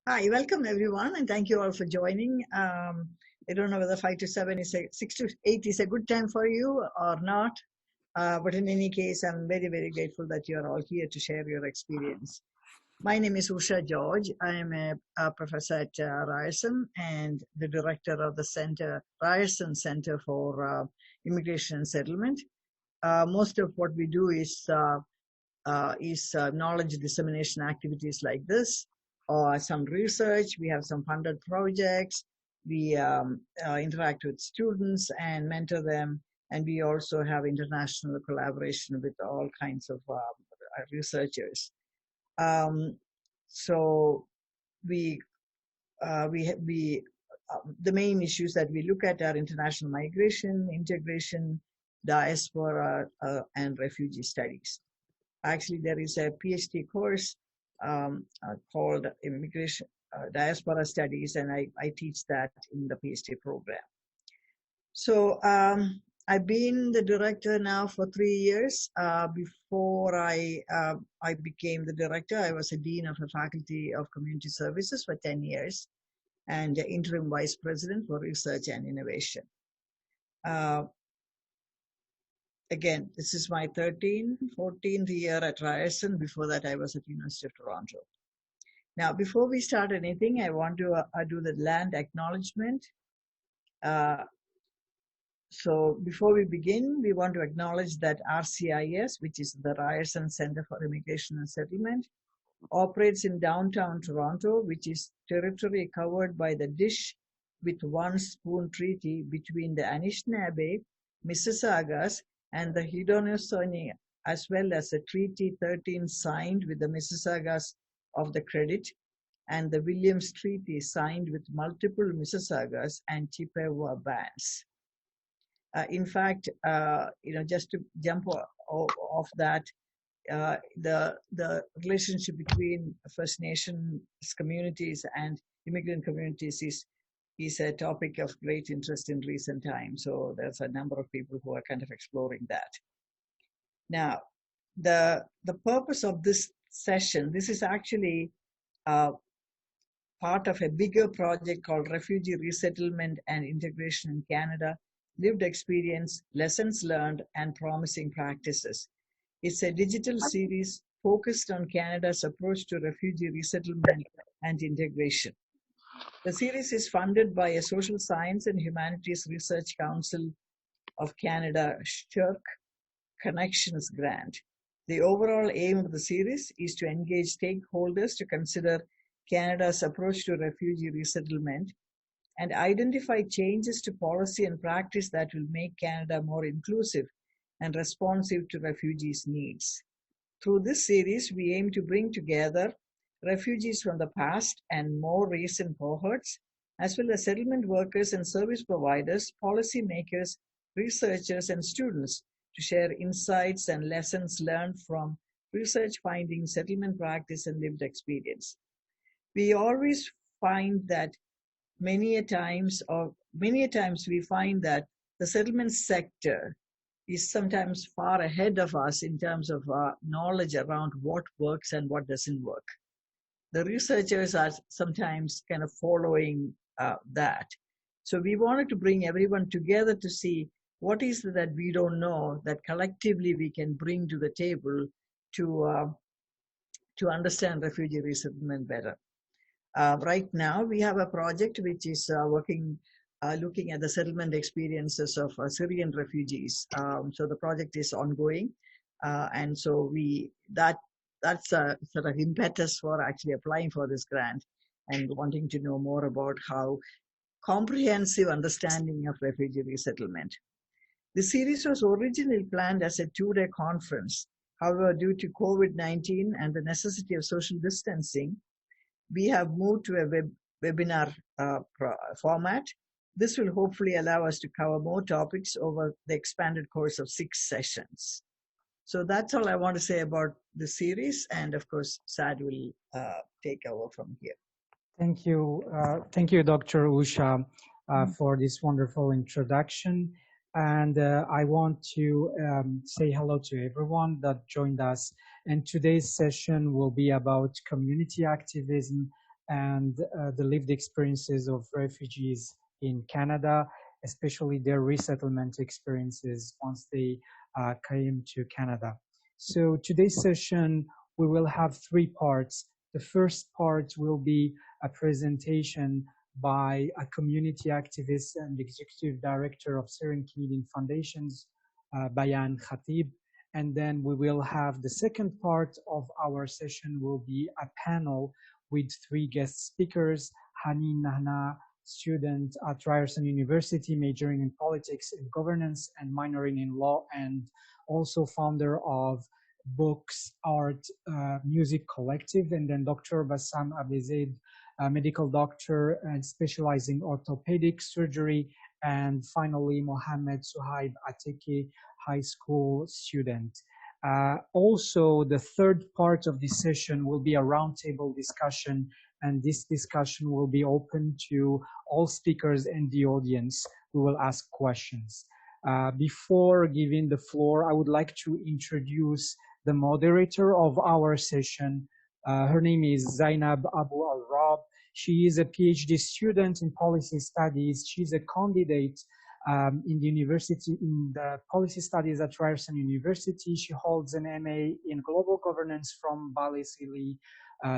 Hi, welcome everyone, and thank you all for joining. I don't know whether 5 to 7 is 6 to 8 is a good time for you or not, but in any case, I'm very, very grateful that you are all here to share your experience. My name is Usha George. I am a professor at Ryerson and the director of the Ryerson Center for Immigration and Settlement. Most of what we do is knowledge dissemination activities like this, or some research. We have some funded projects. We interact with students and mentor them. And we also have international collaboration with all kinds of researchers. So we the main issues that we look at are international migration, integration, diaspora, and refugee studies. Actually, there is a PhD course called Immigration Diaspora Studies, and I teach that in the PhD program. So I've been the director now for 3 years. Before I became the director, I was a dean of a faculty of community services for 10 years and interim vice president for research and innovation. Again, this is my 14th year at Ryerson. Before that, I was at University of Toronto. Now, before we start anything, I want to do the land acknowledgement. So before we begin, we want to acknowledge that RCIS, which is the Ryerson Center for Immigration and Settlement, operates in downtown Toronto, which is territory covered by the Dish with One Spoon Treaty between the Anishinaabe, Mississaugas, and the Haudenosaunee, as well as a Treaty 13 signed with the Mississaugas of the Credit, and the Williams Treaty signed with multiple Mississaugas and Chippewa bands. In fact, just to jump off that, the relationship between First Nations communities and immigrant communities is a topic of great interest in recent times. So there's a number of people who are kind of exploring that. Now, the purpose of this session, this is actually part of a bigger project called Refugee Resettlement and Integration in Canada, Lived Experience, Lessons Learned, and Promising Practices. It's a digital series focused on Canada's approach to refugee resettlement and integration. The series is funded by a Social Science and Humanities Research Council of Canada SHIRC Connections grant. The overall aim of the series is to engage stakeholders to consider Canada's approach to refugee resettlement and identify changes to policy and practice that will make Canada more inclusive and responsive to refugees' needs. Through this series, we aim to bring together refugees from the past and more recent cohorts, as well as settlement workers and service providers, policymakers, researchers, and students to share insights and lessons learned from research findings, settlement practice, and lived experience. We always find that many a times we find that the settlement sector is sometimes far ahead of us in terms of knowledge around what works and what doesn't work. The researchers are sometimes kind of following that. So we wanted to bring everyone together to see what is it that we don't know that collectively we can bring to the table to understand refugee resettlement better. Right now, we have a project which is looking at the settlement experiences of Syrian refugees. So the project is ongoing, and so that's a sort of impetus for actually applying for this grant and wanting to know more about how comprehensive understanding of refugee resettlement. The series was originally planned as a 2-day conference. However, due to COVID-19 and the necessity of social distancing, we have moved to a webinar format. This will hopefully allow us to cover more topics over the expanded course of 6 sessions. So that's all I want to say about the series, and of course, Sad will take over from here. Thank you, Dr. Usha, for this wonderful introduction. And I want to say hello to everyone that joined us. And today's session will be about community activism and the lived experiences of refugees in Canada, especially their resettlement experiences once they came to Canada. So today's session, we will have three parts. The first part will be a presentation by a community activist and executive director of Syrian Canadian Foundations, Bayan Khatib. And then we will have the second part of our session will be a panel with three guest speakers, Hanen Nanaa, student at Ryerson University, majoring in politics and governance and minoring in law, and also founder of Books, Art, Music Collective, and then Dr. Bassam Abazed, a medical doctor and specializing orthopedic surgery, and finally Mohammed Suhaib Ateke, high school student. Also, the third part of this session will be a roundtable discussion, and this discussion will be open to all speakers and the audience who will ask questions. Before giving the floor, I would like to introduce the moderator of our session. Her name is Zainab Abu Al-Rab. She is a PhD student in policy studies. She's a candidate in the university in the policy studies at Ryerson University. She holds an MA in global governance from Ballysilly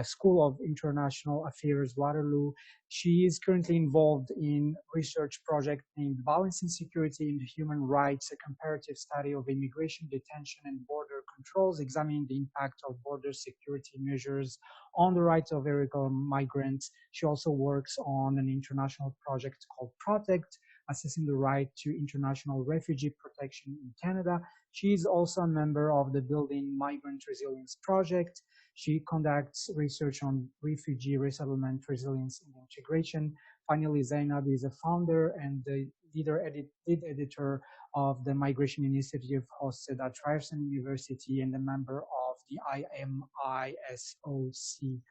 School of International Affairs, Waterloo. She is currently involved in research project named Balancing Security and Human Rights, a comparative study of immigration, detention, and border controls, examining the impact of border security measures on the rights of illegal migrants. She also works on an international project called Protect, assessing the right to international refugee protection in Canada. She is also a member of the Building Migrant Resilience Project. She conducts research on refugee resettlement, resilience, and integration. Finally, Zainab is a founder and the lead editor of the Migration Initiative hosted at Ryerson University and a member of the IMISOC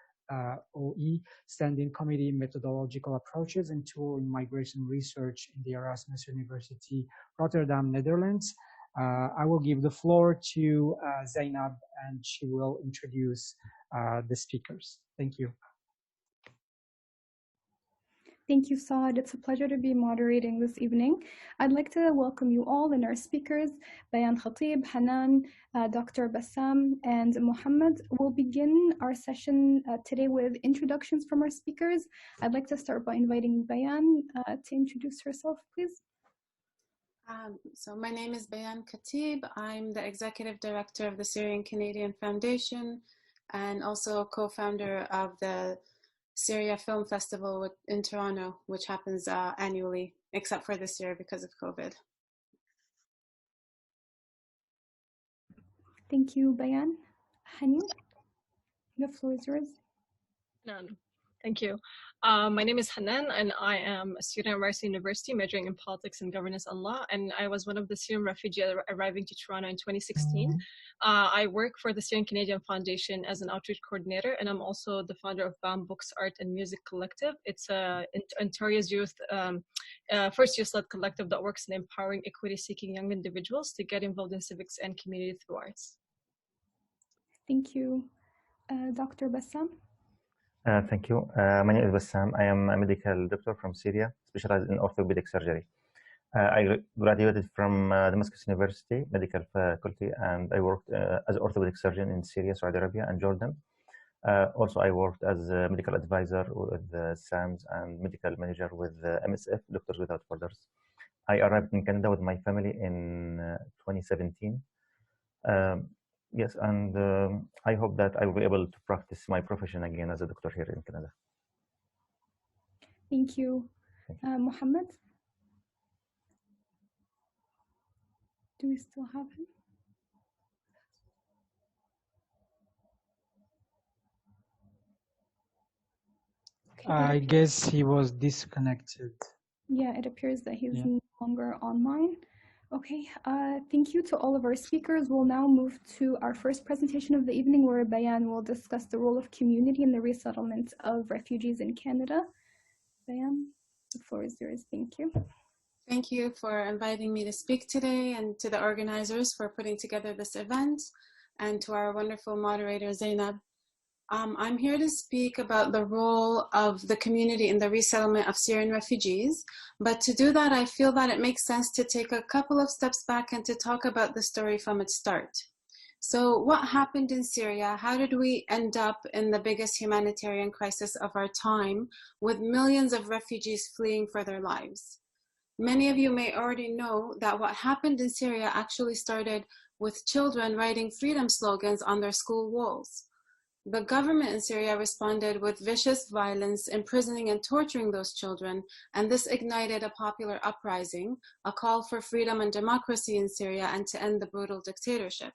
OE, Standing Committee Methodological Approaches and Tool in Migration Research in the Erasmus University, Rotterdam, Netherlands. I will give the floor to Zainab and she will introduce the speakers. Thank you. Thank you, Saad. It's a pleasure to be moderating this evening. I'd like to welcome you all and our speakers, Bayan Khatib, Hanan, Dr. Bassam, and Mohammed. We'll begin our session today with introductions from our speakers. I'd like to start by inviting Bayan to introduce herself, please. So my name is Bayan Khatib. I'm the Executive Director of the Syrian Canadian Foundation and also co-founder of the Syria Film Festival in Toronto, which happens annually, except for this year because of COVID. Thank you, Bayan. Hanen, the floor is yours. No. Thank you. My name is Hanen, and I am a student at Ryerson University, majoring in politics and governance and law. And I was one of the Syrian refugees arriving to Toronto in 2016. I work for the Syrian Canadian Foundation as an outreach coordinator, and I'm also the founder of Books, Art, and Music Collective. It's Ontario's youth, first youth-led collective that works in empowering equity-seeking young individuals to get involved in civics and community through arts. Thank you. Dr. Bassam. Thank you. My name is Bassam. I am a medical doctor from Syria, specialized in orthopaedic surgery. I graduated from Damascus University Medical Faculty, and I worked as an orthopedic surgeon in Syria, Saudi Arabia, and Jordan. Also, I worked as a medical advisor with SAMS and medical manager with MSF, Doctors Without Borders. I arrived in Canada with my family in 2017. Yes, and I hope that I will be able to practice my profession again as a doctor here in Canada. Thank you. Mohammed? Do we still have him? Okay, I guess he was disconnected. Yeah, it appears that he's no longer online. Okay, thank you to all of our speakers. We'll now move to our first presentation of the evening, where Bayan will discuss the role of community in the resettlement of refugees in Canada. Bayan, the floor is yours. Thank you. Thank you for inviting me to speak today, and to the organizers for putting together this event, and to our wonderful moderator, Zainab. I'm here to speak about the role of the community in the resettlement of Syrian refugees. But to do that, I feel that it makes sense to take a couple of steps back and to talk about the story from its start. So what happened in Syria? How did we end up in the biggest humanitarian crisis of our time with millions of refugees fleeing for their lives? Many of you may already know that what happened in Syria actually started with children writing freedom slogans on their school walls. The government in Syria responded with vicious violence, imprisoning and torturing those children, and this ignited a popular uprising, a call for freedom and democracy in Syria and to end the brutal dictatorship.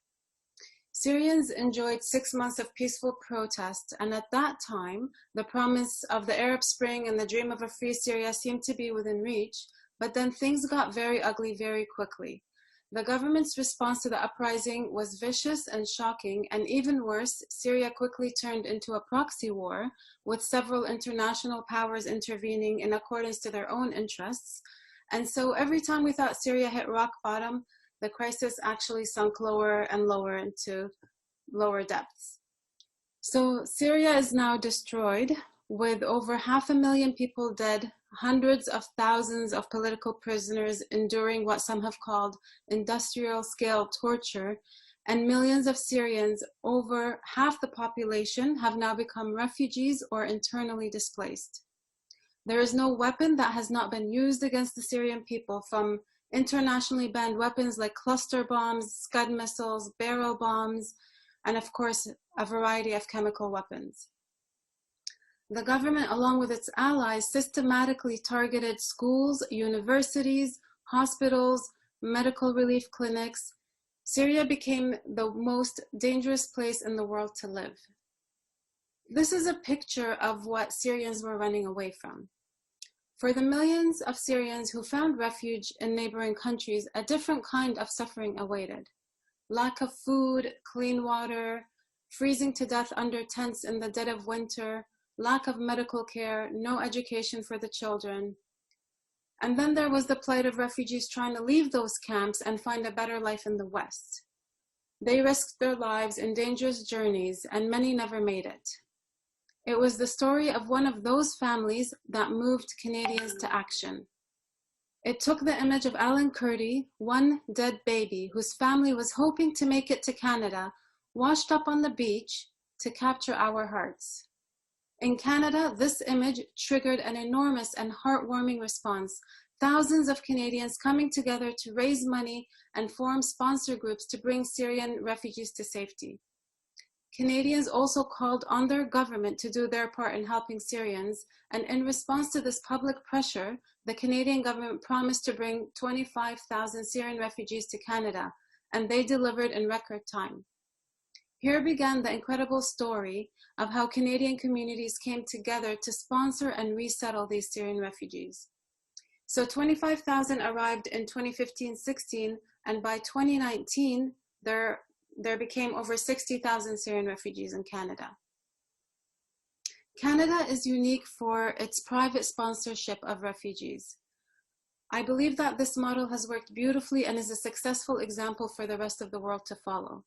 Syrians enjoyed 6 months of peaceful protest, and at that time, the promise of the Arab Spring and the dream of a free Syria seemed to be within reach, but then things got very ugly very quickly. The government's response to the uprising was vicious and shocking, and even worse, Syria quickly turned into a proxy war, with several international powers intervening in accordance to their own interests. And so every time we thought Syria hit rock bottom, the crisis actually sunk lower and lower into lower depths. So Syria is now destroyed, with over 500,000 people dead, hundreds of thousands of political prisoners enduring what some have called industrial scale torture, and millions of Syrians, over half the population, have now become refugees or internally displaced. There is no weapon that has not been used against the Syrian people, from internationally banned weapons like cluster bombs, Scud missiles, barrel bombs, and of course, a variety of chemical weapons. The government, along with its allies, systematically targeted schools, universities, hospitals, medical relief clinics. Syria became the most dangerous place in the world to live. This is a picture of what Syrians were running away from. For the millions of Syrians who found refuge in neighboring countries, a different kind of suffering awaited. Lack of food, clean water, freezing to death under tents in the dead of winter, lack of medical care, no education for the children. And then there was the plight of refugees trying to leave those camps and find a better life in the West. They risked their lives in dangerous journeys, and many never made it. It was the story of one of those families that moved Canadians to action. It took the image of Alan Kurdi, one dead baby whose family was hoping to make it to Canada, washed up on the beach, to capture our hearts. In Canada, this image triggered an enormous and heartwarming response. Thousands of Canadians coming together to raise money and form sponsor groups to bring Syrian refugees to safety. Canadians also called on their government to do their part in helping Syrians, and in response to this public pressure, the Canadian government promised to bring 25,000 Syrian refugees to Canada, and they delivered in record time. Here began the incredible story of how Canadian communities came together to sponsor and resettle these Syrian refugees. So 25,000 arrived in 2015-16, and by 2019, there became over 60,000 Syrian refugees in Canada. Canada is unique for its private sponsorship of refugees. I believe that this model has worked beautifully and is a successful example for the rest of the world to follow.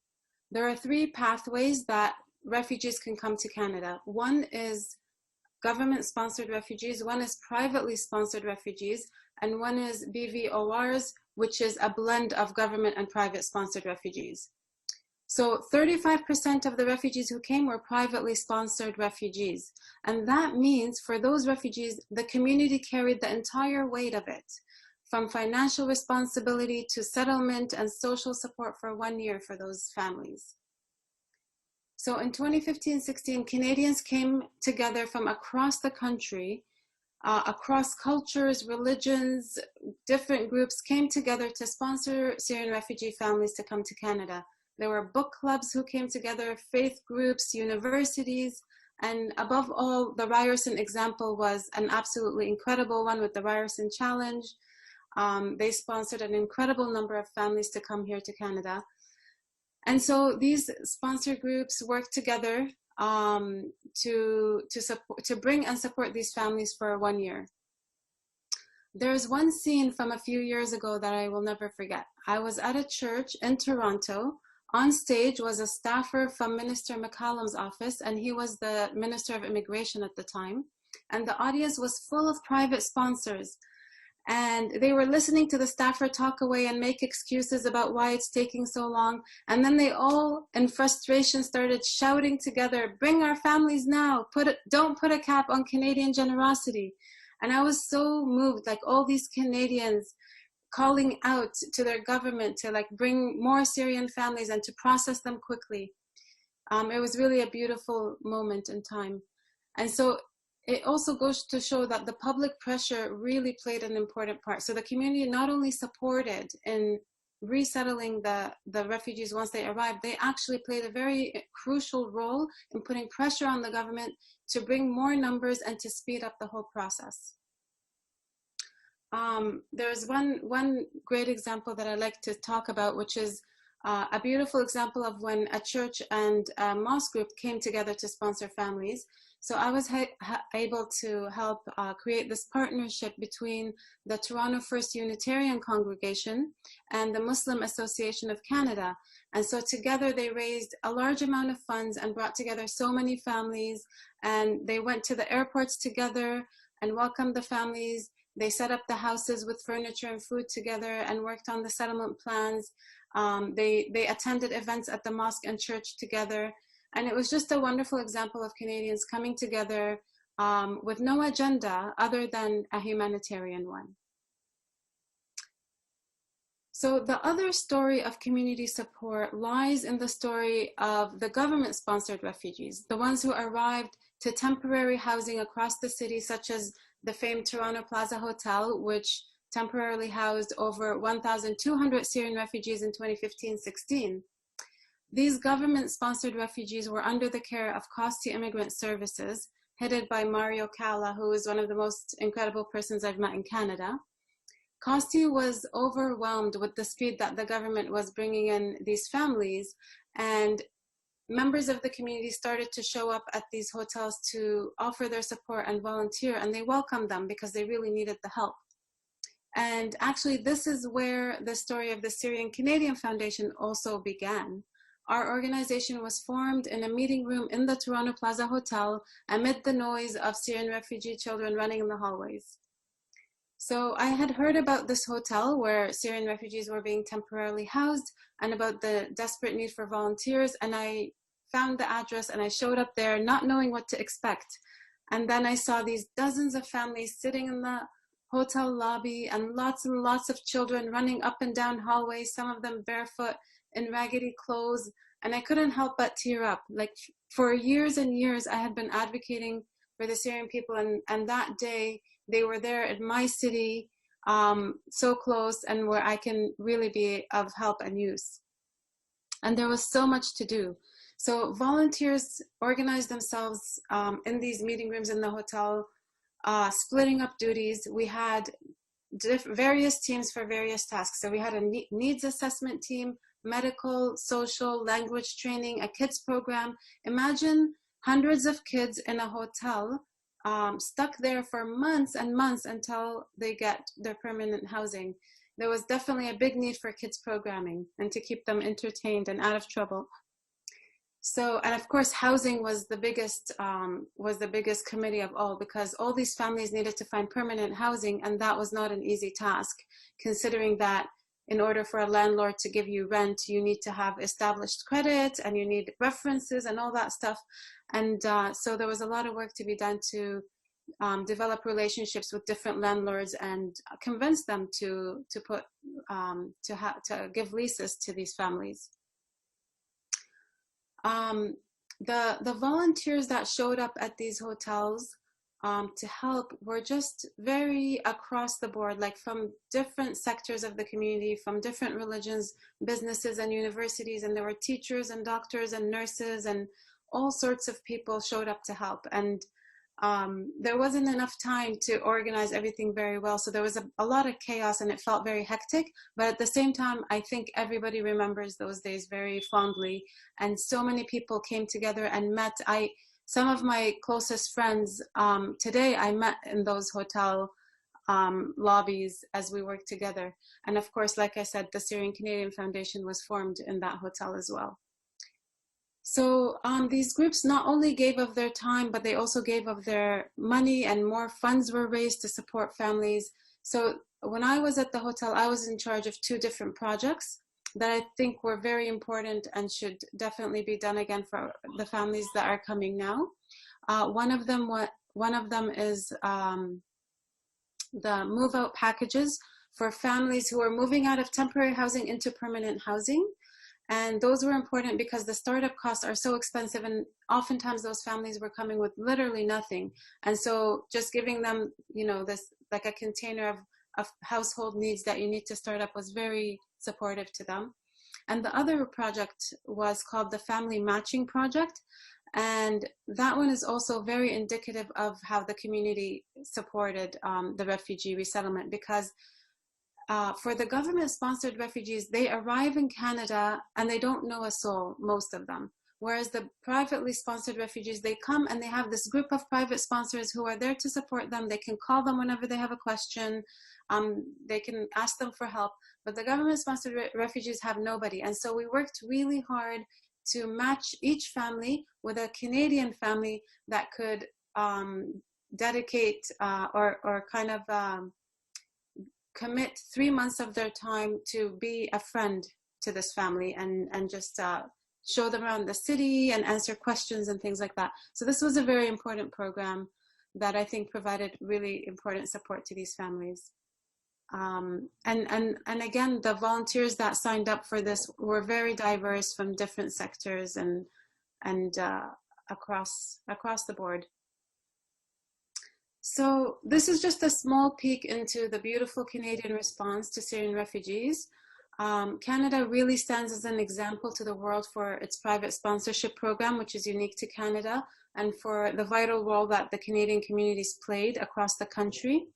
There are 3 pathways that refugees can come to Canada. One is government-sponsored refugees, one is privately sponsored refugees, and one is BVORs, which is a blend of government and private-sponsored refugees. So 35% of the refugees who came were privately sponsored refugees. And that means for those refugees, the community carried the entire weight of it, from financial responsibility to settlement and social support for 1 year for those families. So in 2015-16, Canadians came together from across the country, across cultures, religions, different groups came together to sponsor Syrian refugee families to come to Canada. There were book clubs who came together, faith groups, universities, and above all, the Ryerson example was an absolutely incredible one with the Ryerson Challenge. They sponsored an incredible number of families to come here to Canada. And so these sponsor groups work together to bring and support these families for 1 year. There's one scene from a few years ago that I will never forget. I was at a church in Toronto On stage was a staffer from Minister McCallum's office, and he was the Minister of Immigration at the time. And the audience was full of private sponsors. And they were listening to the staffer talk away and make excuses about why it's taking so long. And then they all, in frustration, started shouting together, "Bring our families now, don't put a cap on Canadian generosity." And I was so moved, like all these Canadians calling out to their government to like bring more Syrian families and to process them quickly. It was really a beautiful moment in time. And so it also goes to show that the public pressure really played an important part. So the community not only supported in resettling the refugees once they arrived, they actually played a very crucial role in putting pressure on the government to bring more numbers and to speed up the whole process. There's one great example that I like to talk about, which is a beautiful example of when a church and a mosque group came together to sponsor families. So I was able to help create this partnership between the Toronto First Unitarian Congregation and the Muslim Association of Canada. And so together they raised a large amount of funds and brought together so many families, and they went to the airports together and welcomed the families. They set up the houses with furniture and food together and worked on the settlement plans. They attended events at the mosque and church together. And it was just a wonderful example of Canadians coming together with no agenda other than a humanitarian one. So the other story of community support lies in the story of the government-sponsored refugees, the ones who arrived to temporary housing across the city, such as the famed Toronto Plaza Hotel, which temporarily housed over 1,200 Syrian refugees in 2015-16. These government-sponsored refugees were under the care of Costi Immigrant Services, headed by Mario Cala, who is one of the most incredible persons I've met in Canada. Costi was overwhelmed with the speed that the government was bringing in these families, and members of the community started to show up at these hotels to offer their support and volunteer, and they welcomed them because they really needed the help. And actually, this is where the story of the Syrian Canadian Foundation also began. Our organization was formed in a meeting room in the Toronto Plaza Hotel amid the noise of Syrian refugee children running in the hallways. So I had heard about this hotel where Syrian refugees were being temporarily housed and about the desperate need for volunteers, and I found the address and I showed up there not knowing what to expect. And then I saw these dozens of families sitting in the hotel lobby and lots of children running up and down hallways, some of them barefoot in raggedy clothes, and I couldn't help but tear up. Like for years and years, I had been advocating for the Syrian people, and that day they were there in my city, so close and where I can really be of help and use. And there was so much to do. So volunteers organized themselves in these meeting rooms in the hotel, splitting up duties. We had various teams for various tasks. So we had a needs assessment team, medical, social, language training, a kids program. Imagine hundreds of kids in a hotel stuck there for months and months until they get their permanent housing. There was definitely a big need for kids programming and to keep them entertained and out of trouble. So, and of course, housing was the biggest committee of all, because all these families needed to find permanent housing, and that was not an easy task, considering that in order for a landlord to give you rent, you need to have established credit and you need references and all that stuff. And so there was a lot of work to be done to develop relationships with different landlords and convince them to give leases to these families. The volunteers that showed up at these hotels to help were just very across the board, like from different sectors of the community, from different religions, businesses and universities, and there were teachers and doctors and nurses and all sorts of people showed up to help. And there wasn't enough time to organize everything very well, so there was a lot of chaos and it felt very hectic, but at the same time I think everybody remembers those days very fondly, and so many people came together and met. Some of my closest friends today I met in those hotel lobbies as we work together. And of course, like I said, the Syrian Canadian Foundation was formed in that hotel as well. So these groups not only gave of their time, but they also gave of their money, and more funds were raised to support families. So when I was at the hotel, I was in charge of 2 different projects that I think were very important and should definitely be done again for the families that are coming now. One of them is the move out packages for families who are moving out of temporary housing into permanent housing. And those were important because the startup costs are so expensive, and oftentimes those families were coming with literally nothing. And so just giving them, you know, this like a container of household needs that you need to start up was very supportive to them. And the other project was called the Family Matching Project. And that one is also very indicative of how the community supported the refugee resettlement, because for the government-sponsored refugees, they arrive in Canada and they don't know a soul, most of them. Whereas the privately sponsored refugees, they come and they have this group of private sponsors who are there to support them. They can call them whenever they have a question. They can ask them for help. But the government-sponsored refugees have nobody. And so we worked really hard to match each family with a Canadian family that could dedicate or kind of commit 3 months of their time to be a friend to this family and just show them around the city and answer questions and things like that. So this was a very important program that I think provided really important support to these families. And again, the volunteers that signed up for this were very diverse from different sectors and across the board. So this is just a small peek into the beautiful Canadian response to Syrian refugees. Canada really stands as an example to the world for its private sponsorship program, which is unique to Canada, and for the vital role that the Canadian communities played across the country.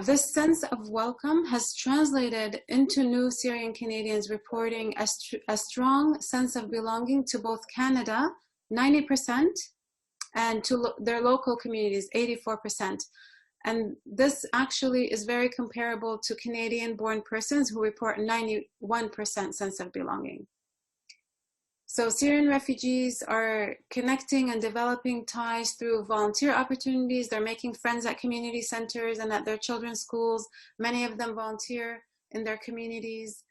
This sense of welcome has translated into new Syrian Canadians reporting a strong sense of belonging to both Canada, 90%, and to their local communities, 84%. And this actually is very comparable to Canadian-born persons who report 91% sense of belonging. So Syrian refugees are connecting and developing ties through volunteer opportunities. They're making friends at community centers and at their children's schools. Many of them volunteer in their communities.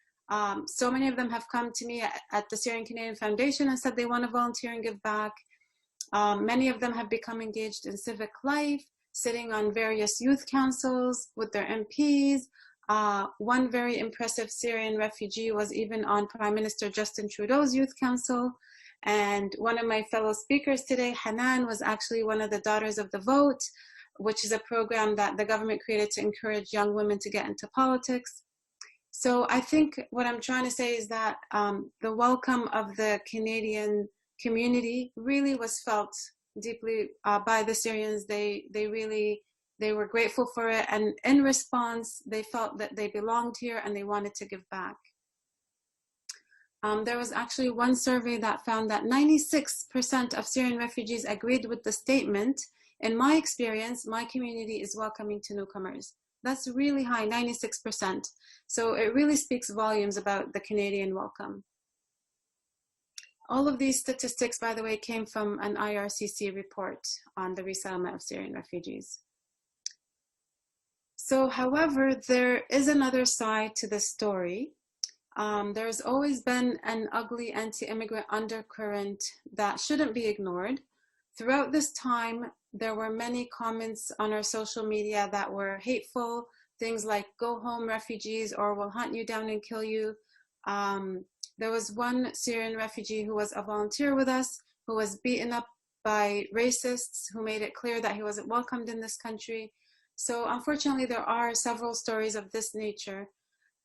So many of them have come to me at the Syrian Canadian Foundation and said they want to volunteer and give back. Many of them have become engaged in civic life, sitting on various youth councils with their MPs. One very impressive Syrian refugee was even on Prime Minister Justin Trudeau's Youth Council. And one of my fellow speakers today, Hanen, was actually one of the Daughters of the Vote, which is a program that the government created to encourage young women to get into politics. So I think what I'm trying to say is that the welcome of the Canadian community really was felt deeply by the Syrians. They were grateful for it, and in response, they felt that they belonged here and they wanted to give back. There was actually one survey that found that 96% of Syrian refugees agreed with the statement, "In my experience, my community is welcoming to newcomers." That's really high, 96%. So it really speaks volumes about the Canadian welcome. All of these statistics, by the way, came from an IRCC report on the resettlement of Syrian refugees. So, however, there is another side to the story. There's always been an ugly anti-immigrant undercurrent that shouldn't be ignored. Throughout this time, there were many comments on our social media that were hateful, things like "go home refugees" or "we'll hunt you down and kill you." There was one Syrian refugee who was a volunteer with us, who was beaten up by racists who made it clear that he wasn't welcomed in this country. So unfortunately, there are several stories of this nature.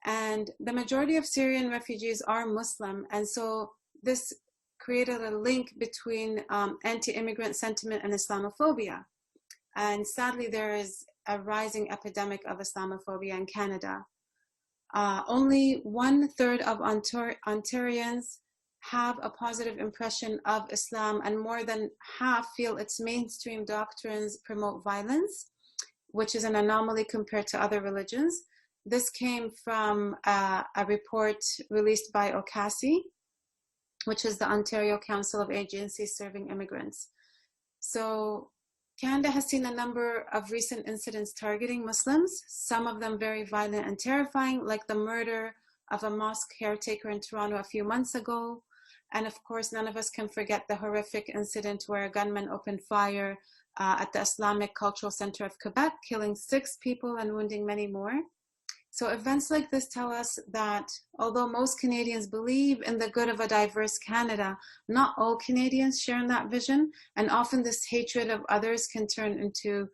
And the majority of Syrian refugees are Muslim. And so this created a link between anti-immigrant sentiment and Islamophobia. And sadly, there is a rising epidemic of Islamophobia in Canada. Only 1/3 of Ontarians have a positive impression of Islam, and more than half feel its mainstream doctrines promote violence. which is an anomaly compared to other religions. This came from a report released by OCASI, which is the Ontario Council of Agencies Serving Immigrants. So Canada has seen a number of recent incidents targeting Muslims, some of them very violent and terrifying, like the murder of a mosque caretaker in Toronto a few months ago. And of course, none of us can forget the horrific incident where a gunman opened fire at the Islamic Cultural Center of Quebec, killing 6 people and wounding many more. So events like this tell us that although most Canadians believe in the good of a diverse Canada, not all Canadians share in that vision, and often this hatred of others can turn into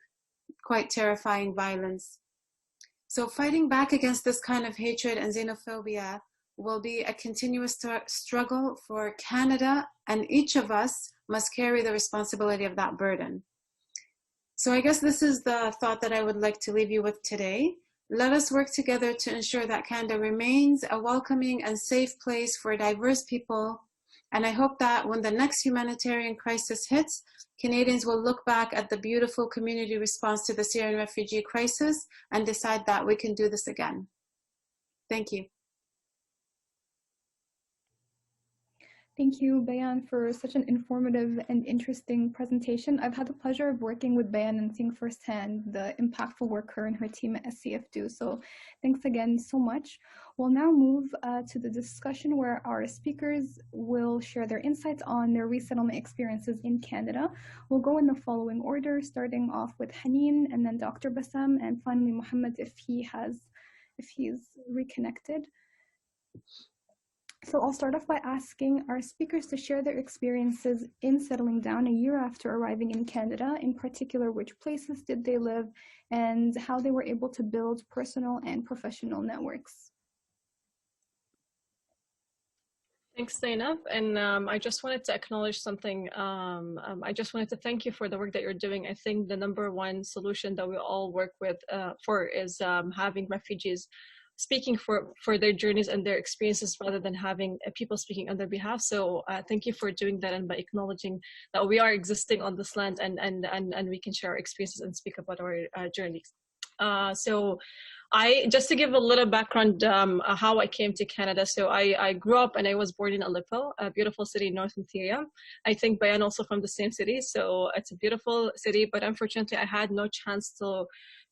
quite terrifying violence. So fighting back against this kind of hatred and xenophobia will be a continuous struggle for Canada, and each of us must carry the responsibility of that burden. So I guess this is the thought that I would like to leave you with today. Let us work together to ensure that Canada remains a welcoming and safe place for diverse people. And I hope that when the next humanitarian crisis hits, Canadians will look back at the beautiful community response to the Syrian refugee crisis and decide that we can do this again. Thank you. Thank you, Bayan, for such an informative and interesting presentation. I've had the pleasure of working with Bayan and seeing firsthand the impactful work her and her team at SCF do. So thanks again so much. We'll now move to the discussion where our speakers will share their insights on their resettlement experiences in Canada. We'll go in the following order, starting off with Hanen and then Dr. Bassam, and finally Mohammed if he's reconnected. So I'll start off by asking our speakers to share their experiences in settling down a year after arriving in Canada, in particular which places did they live and how they were able to build personal and professional networks. Thanks, Zainab. And I just wanted to acknowledge something. I just wanted to thank you for the work that you're doing. I think the #1 solution that we all work with for is having refugees speaking for their journeys and their experiences rather than having people speaking on their behalf. So thank you for doing that and by acknowledging that we are existing on this land and we can share our experiences and speak about our journeys. So just to give a little background how I came to Canada. So I grew up and I was born in Aleppo, a beautiful city in northern Syria. I think Bayan also from the same city. So it's a beautiful city, but unfortunately I had no chance to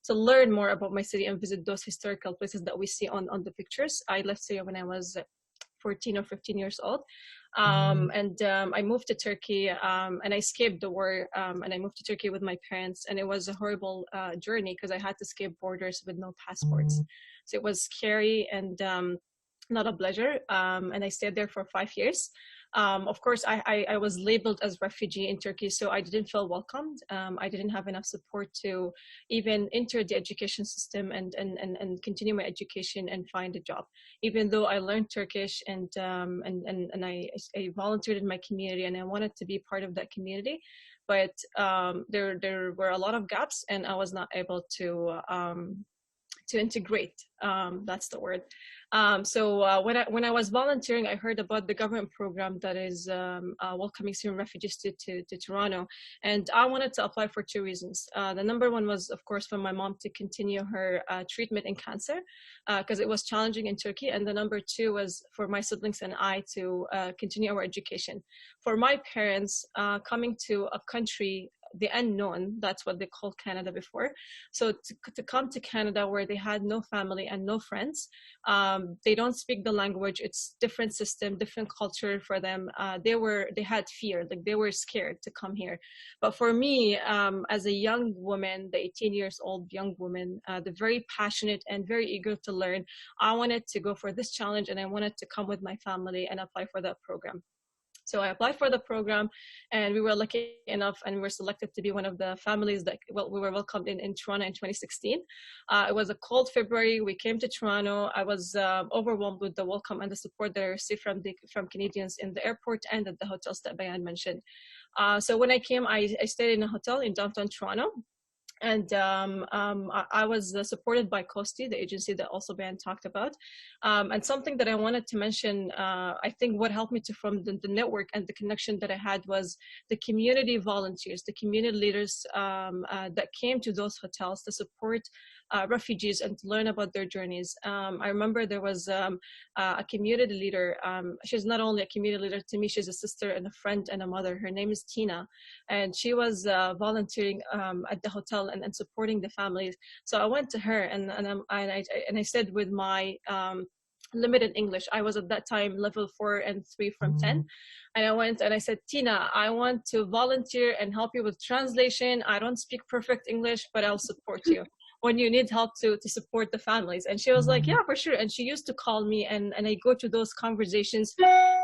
learn more about my city and visit those historical places that we see on the pictures. I left Syria when I was 14 or 15 years old. I moved to Turkey and I escaped the war and I moved to Turkey with my parents, and it was a horrible journey because I had to escape borders with no passports. So it was scary and not a pleasure. And I stayed there for 5 years. Of course, I was labeled as refugee in Turkey, so I didn't feel welcomed. I didn't have enough support to even enter the education system and continue my education and find a job. Even though I learned Turkish and I volunteered in my community and I wanted to be part of that community, but there were a lot of gaps and I was not able to integrate. That's the word. So when I was volunteering, I heard about the government program that is welcoming Syrian refugees to Toronto, and I wanted to apply for 2 reasons. The #1 was, of course, for my mom to continue her treatment in cancer, because it was challenging in Turkey, and the #2 was for my siblings and I to continue our education. For my parents, coming to a country, the unknown, that's what they called Canada before. So to come to Canada where they had no family and no friends, they don't speak the language, it's different system, different culture for them. They had fear, like they were scared to come here. But for me, as a young woman, the 18 years old young woman, the very passionate and very eager to learn, I wanted to go for this challenge and I wanted to come with my family and apply for that program. So I applied for the program and we were lucky enough and we were selected to be one of the families that we were welcomed in Toronto in 2016. It was a cold February. We came to Toronto. I was overwhelmed with the welcome and the support that I received from Canadians in the airport and at the hotels that Bayan mentioned. So when I came, I stayed in a hotel in downtown Toronto. And I was supported by COSTI, the agency that also Bayan talked about. And something that I wanted to mention, I think what helped me to form the network and the connection that I had was the community volunteers, the community leaders that came to those hotels to support refugees and to learn about their journeys. I remember there was a community leader. She's not only a community leader to me, she's a sister and a friend and a mother. Her name is Tina, and she was volunteering at the hotel and supporting the families. So I went to her and I said with my limited English, I was at that time level 4 and 3 from 10, and I went and I said, Tina, I want to volunteer and help you with translation. I don't speak perfect English, but I'll support you when you need help to support the families. And she was like, yeah, for sure. And she used to call me and I go to those conversations,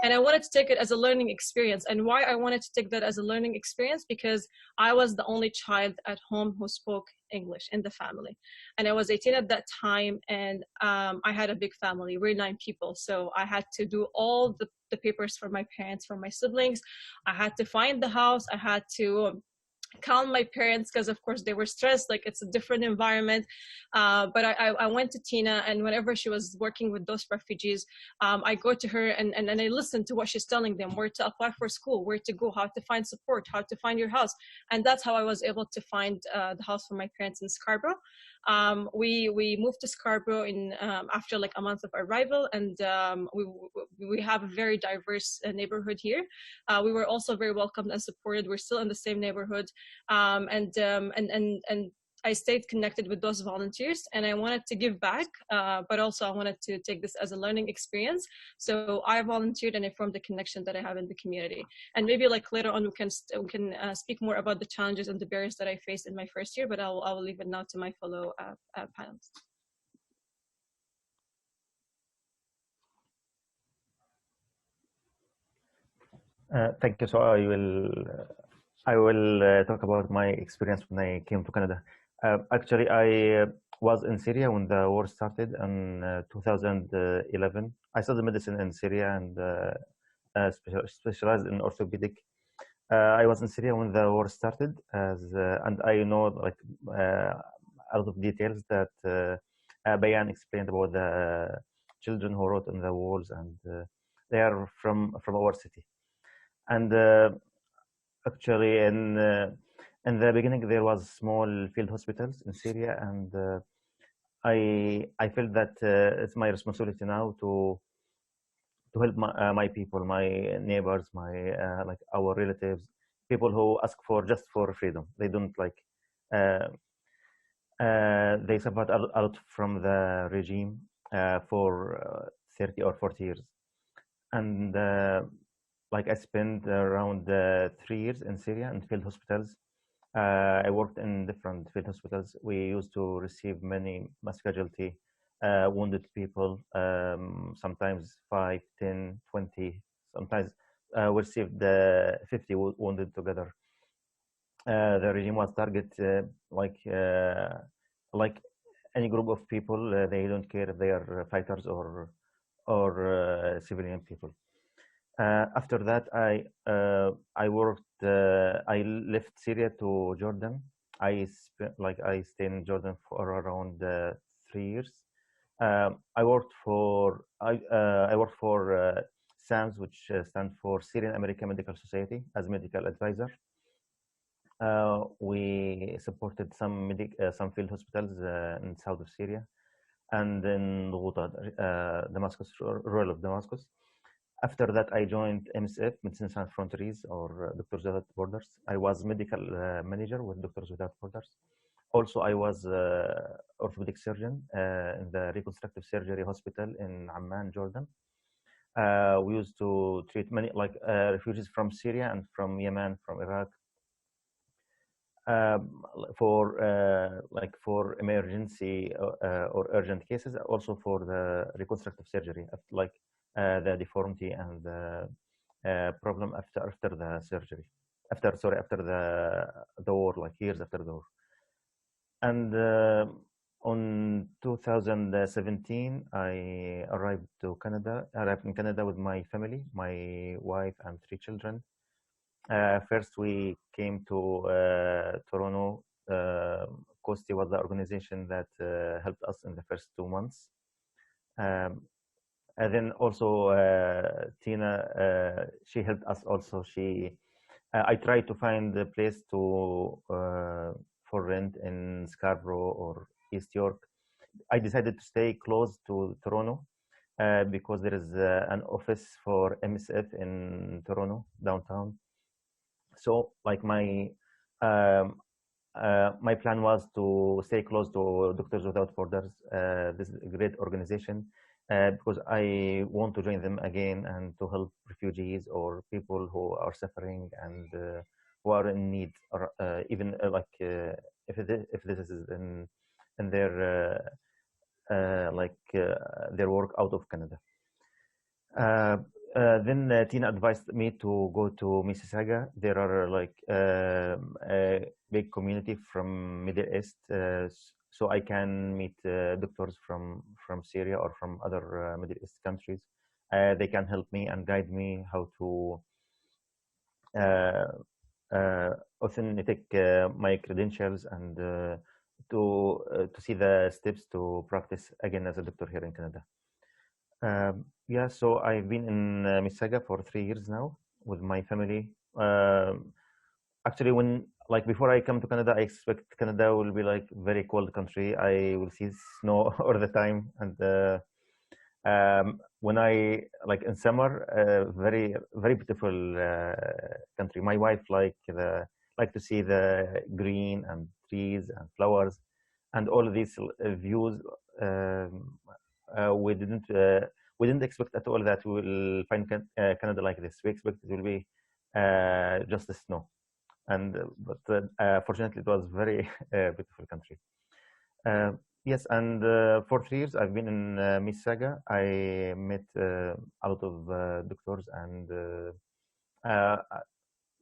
and I wanted to take it as a learning experience. And why I wanted to take that as a learning experience, because I was the only child at home who spoke English in the family. And I was 18 at that time, and I had a big family. We're 9 people. So I had to do all the papers for my parents, for my siblings. I had to find the house. I had to calm my parents because of course they were stressed, like it's a different environment. But I went to Tina, and whenever she was working with those refugees, I go to her and I listen to what she's telling them, where to apply for school, where to go, how to find support, how to find your house. And that's how I was able to find the house for my parents in Scarborough. We moved to Scarborough in after like a month of arrival, and we have a very diverse neighborhood here. We were also very welcomed and supported. We're still in the same neighborhood, and I stayed connected with those volunteers, and I wanted to give back, but also I wanted to take this as a learning experience. So I volunteered and I formed the connection that I have in the community. And maybe like later on we can speak more about the challenges and the barriers that I faced in my first year, but I will leave it now to my fellow panelists. Thank you. So I will talk about my experience when I came to Canada. Actually, I was in Syria when the war started in 2011. I studied medicine in Syria and specialized in orthopedic. I was in Syria when the war started, and I know like a lot of details that Bayan explained about the children who wrote on the walls, and they are from our city. And actually, in the beginning, there was small field hospitals in Syria, and I felt that it's my responsibility now to help my people, my neighbors, my like our relatives, people who ask for just for freedom. They don't like they suffered a lot from the regime for 30 or 40 years, and like I spent around 3 years in Syria in field hospitals. I worked in different field hospitals. We used to receive many mass casualty, wounded people, sometimes 5, 10, 20, sometimes we received 50 wounded together. The regime was target like any group of people. They don't care if they are fighters or civilian people. After that, I worked. I left Syria to Jordan. I stayed in Jordan for around 3 years. I worked for SAMS, which stands for Syrian American Medical Society, as medical advisor. We supported some field hospitals in south of Syria and in Ghouta, Damascus, rural of Damascus. After that, I joined MSF, Medicines Sans Frontières, or Doctors Without Borders. I was medical manager with Doctors Without Borders. Also, I was orthopedic surgeon in the reconstructive surgery hospital in Amman, Jordan. We used to treat many refugees from Syria and from Yemen, from Iraq, for emergency or urgent cases, also for the reconstructive surgery, like the deformity and the problem after the surgery, after the war, like years after the war. And on 2017, I arrived in Canada with my family, my wife and 3 children. First, we came to Toronto COSTI was the organization that helped us in the first 2 months. And then also Tina, she helped us also. I tried to find a place for rent in Scarborough or East York. I decided to stay close to Toronto because there is an office for MSF in Toronto downtown. So like my plan was to stay close to Doctors Without Borders. This is a great organization because I want to join them again and to help refugees or people who are suffering and who are in need, or even if this is in their their work out of Canada. Then Tina advised me to go to Mississauga. There are like a big community from Middle East, so I can meet doctors from Syria or from other Middle East countries. They can help me and guide me how to authentic my credentials and to see the steps to practice again as a doctor here in Canada. Yeah, so I've been in Mississauga for 3 years now with my family. Actually, before I come to Canada, I expect Canada will be like very cold country. I will see snow all the time, and when I in summer, very beautiful country. My wife like to see the green and trees and flowers and all of these views. We didn't expect at all that we will find Canada like this. We expect it will be just the snow, but fortunately it was very beautiful country. Yes, and for 3 years I've been in Mississauga. I met a lot of doctors, and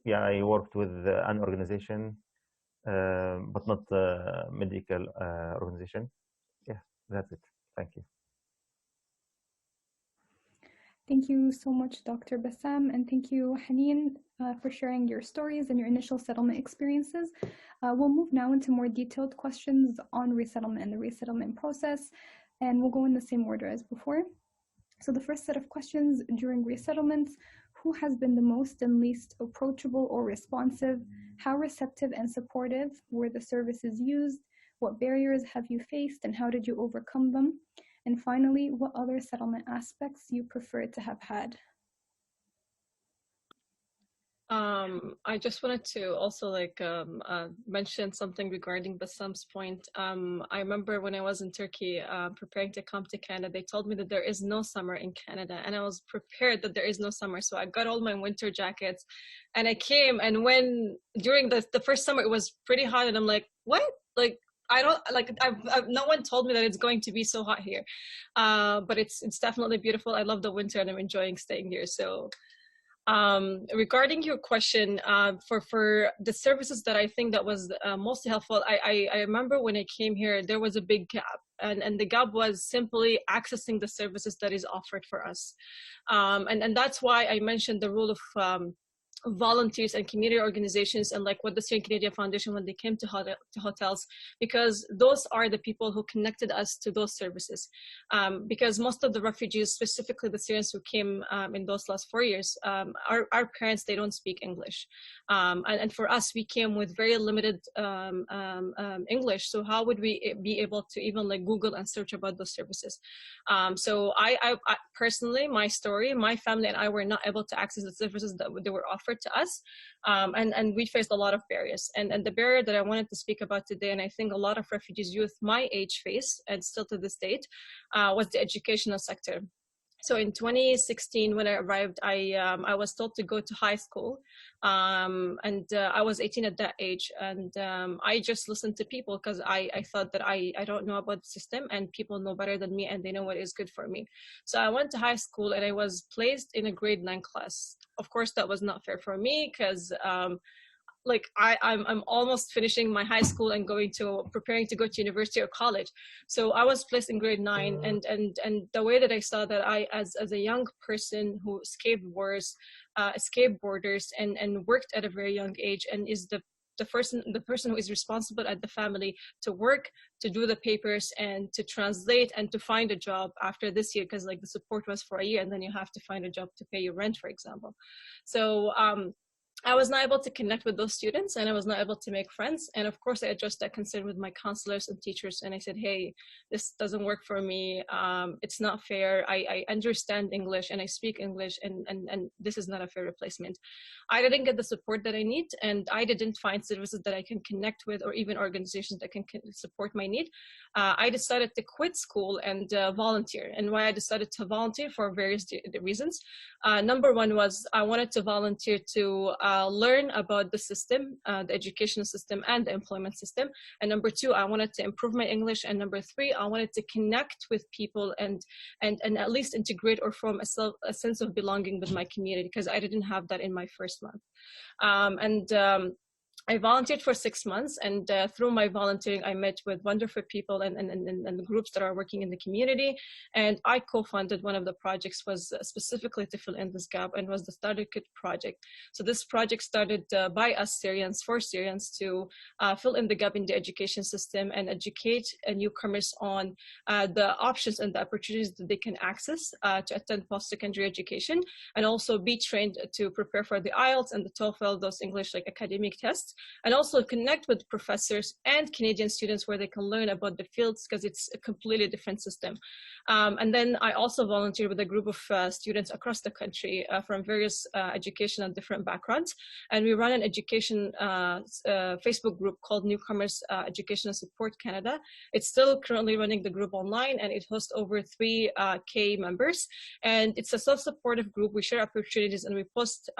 yeah, I worked with an organization, but not a medical organization. Yeah, that's it. Thank you. Thank you so much, Dr. Bassam, and thank you, Hanen, for sharing your stories and your initial settlement experiences. We'll move now into more detailed questions on resettlement and the resettlement process, and we'll go in the same order as before. So the first set of questions: during resettlements, who has been the most and least approachable or responsive? How receptive and supportive were the services used? What barriers have you faced, and how did you overcome them? And finally, what other settlement aspects you prefer to have had? I just wanted to also mention something regarding Bassam's point. I remember when I was in Turkey preparing to come to Canada, they told me that there is no summer in Canada, and I was prepared that there is no summer. So I got all my winter jackets and I came, and when during the first summer, it was pretty hot, and I'm like, what? No one told me that it's going to be so hot here, but it's definitely beautiful. I love the winter, and I'm enjoying staying here. So regarding your question, for the services that I think that was most helpful, I remember when I came here, there was a big gap, and the gap was simply accessing the services that is offered for us, and that's why I mentioned the role of volunteers and community organizations, and like what the Syrian Canadian Foundation, when they came to hotels, because those are the people who connected us to those services. Because most of the refugees, specifically the Syrians who came in those last 4 years, our parents, they don't speak English. And for us, we came with very limited English. So how would we be able to even Google and search about those services? So I personally, my story, my family and I were not able to access the services that they were offered to us, and we faced a lot of barriers, and the barrier that I wanted to speak about today, and I think a lot of refugees youth my age face, and still to this date, was the educational sector. So in 2016, when I arrived, I was told to go to high school, and I was 18 at that age, and I just listened to people because I thought that I don't know about the system, and people know better than me, and they know what is good for me. So I went to high school, and I was placed in a grade 9 class. Of course, that was not fair for me because I'm almost finishing my high school and preparing to go to university or college. So I was placed in grade 9, and the way that I saw that I, as a young person who escaped wars, escaped borders, and worked at a very young age, and is the the person who is responsible at the family to work, to do the papers, and to translate and to find a job after this year, because like the support was for a year, and then you have to find a job to pay your rent, for example. So I was not able to connect with those students, and I was not able to make friends. And of course, I addressed that concern with my counselors and teachers. And I said, hey, this doesn't work for me. It's not fair. I understand English and I speak English, and this is not a fair replacement. I didn't get the support that I need, and I didn't find services that I can connect with, or even organizations that can support my need. I decided to quit school and volunteer. And why I decided to volunteer, for various reasons. Number one was I wanted to volunteer to learn about the system, the educational system and the employment system. And number two, I wanted to improve my English. And number three, I wanted to connect with people and at least integrate or form a sense of belonging with my community, because I didn't have that in my first month. I volunteered for 6 months, and through my volunteering, I met with wonderful people and groups that are working in the community. And I co-funded one of the projects, was specifically to fill in this gap, and was the Starter Kit project. So this project started by us Syrians, for Syrians, to fill in the gap in the education system and educate newcomers on the options and the opportunities that they can access to attend post-secondary education, and also be trained to prepare for the IELTS and the TOEFL, those English like academic tests. And also connect with professors and Canadian students where they can learn about the fields, because it's a completely different system. And then I also volunteer with a group of students across the country from various education and different backgrounds. And we run an education Facebook group called Newcomers Educational Support Canada. It's still currently running the group online, and it hosts over 3K members. And it's a self-supportive group. We share opportunities, and we post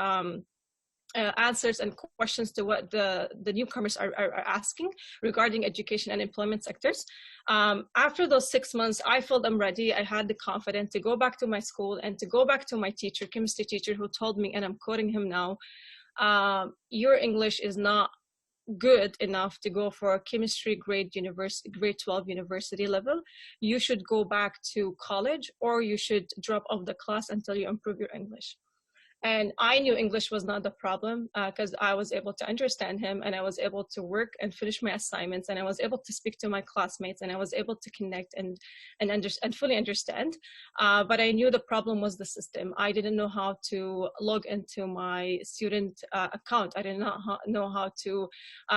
answers and questions to what the newcomers are asking regarding education and employment sectors. After those 6 months, I felt I'm ready. I had the confidence to go back to my school and to go back to my teacher, chemistry teacher, who told me, and I'm quoting him now, your English is not good enough to go for a chemistry grade 12 university level. You should go back to college, or you should drop off the class until you improve your English. And I knew English was not the problem, because I was able to understand him, and I was able to work and finish my assignments, and I was able to speak to my classmates, and I was able to connect and fully understand. But I knew the problem was the system. I didn't know how to log into my student account. I did not know how to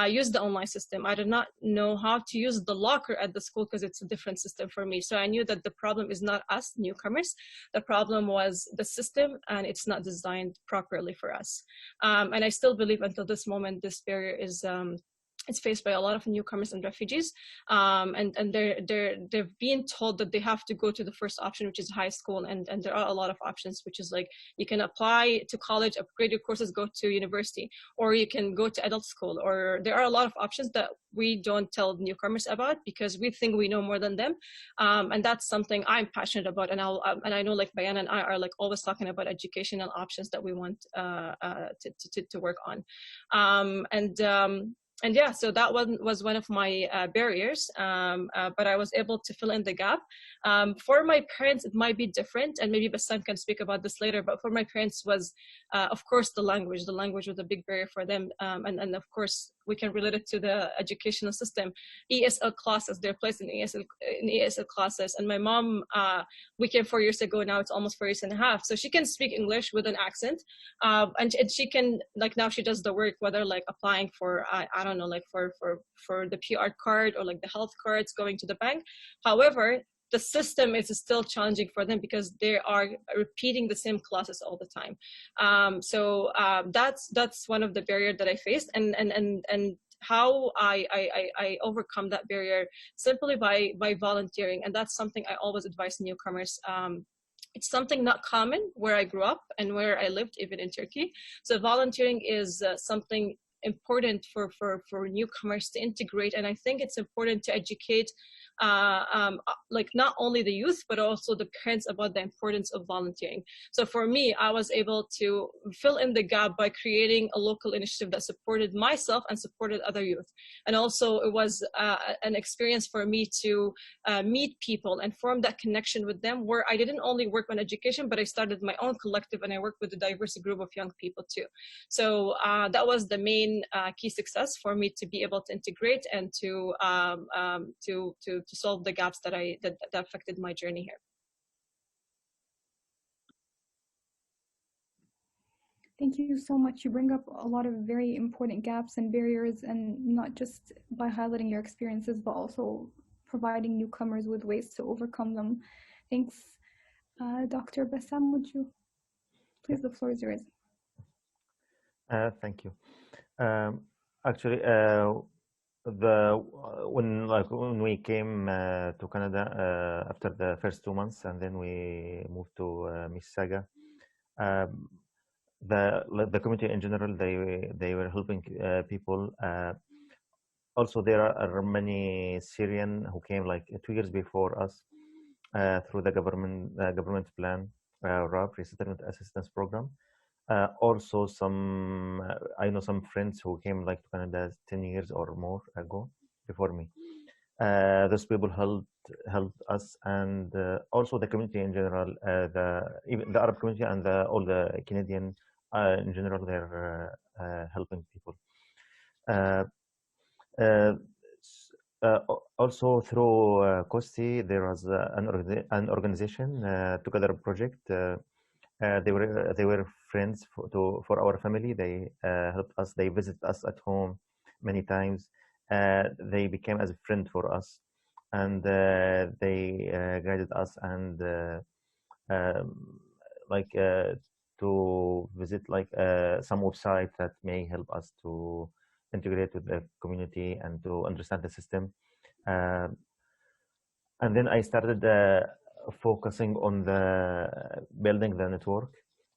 use the online system. I did not know how to use the locker at the school, because it's a different system for me. So I knew that the problem is not us newcomers. The problem was the system, and it's not designed properly for us. And I still believe until this moment, this barrier is it's faced by a lot of newcomers and refugees, and they're being told that they have to go to the first option, which is high school, and there are a lot of options, which is like you can apply to college, upgrade your courses, go to university, or you can go to adult school, or there are a lot of options that we don't tell newcomers about because we think we know more than them, and that's something I'm passionate about, and I know like Bayan and I are like always talking about educational options that we want to work on, and yeah, so that was one of my barriers, but I was able to fill in the gap. For my parents, it might be different, and maybe Bassam can speak about this later, but for my parents was, of course, the language. The language was a big barrier for them, and of course, we can relate it to the educational system. ESL classes, they're placed in ESL classes, and my mom, we came 4 years ago, now it's almost 4 years and a half, so she can speak English with an accent, and she can, like now she does the work, whether like applying for, I don't know, like for the PR card or like the health cards, going to the bank. However, the system is still challenging for them because they are repeating the same classes all the time. So that's one of the barriers that I faced, and how I overcome that barrier simply by volunteering, and that's something I always advise newcomers. It's something not common where I grew up and where I lived, even in Turkey. So volunteering is something important for newcomers to integrate, and I think it's important to educate like not only the youth but also the parents about the importance of volunteering. So for me, I was able to fill in the gap by creating a local initiative that supported myself and supported other youth, and also it was an experience for me to meet people and form that connection with them, where I didn't only work on education, but I started my own collective and I worked with a diverse group of young people too. So that was the main main key success for me to be able to integrate and to solve the gaps that affected my journey here. Thank you so much. You bring up a lot of very important gaps and barriers, and not just by highlighting your experiences, but also providing newcomers with ways to overcome them. Thanks. Dr. Bassam, would you please, the floor is yours. Thank you. Actually, when we came to Canada after the first 2 months, and then we moved to Mississauga, the community in general, they were helping people. Also, there are many Syrian who came like 2 years before us through the government plan, RAP, Resettlement Assistance Program. Also, I know some friends who came like to Canada 10 years or more ago before me. Those people helped us, and also the community in general, even the Arab community and all the Canadian in general, they're helping people. Also through COSTI, there was an organization together project. They were friends for our family. They helped us. They visited us at home many times. They became as a friend for us, and they guided us and to visit some website that may help us to integrate with the community and to understand the system. And then I started focusing on building the network.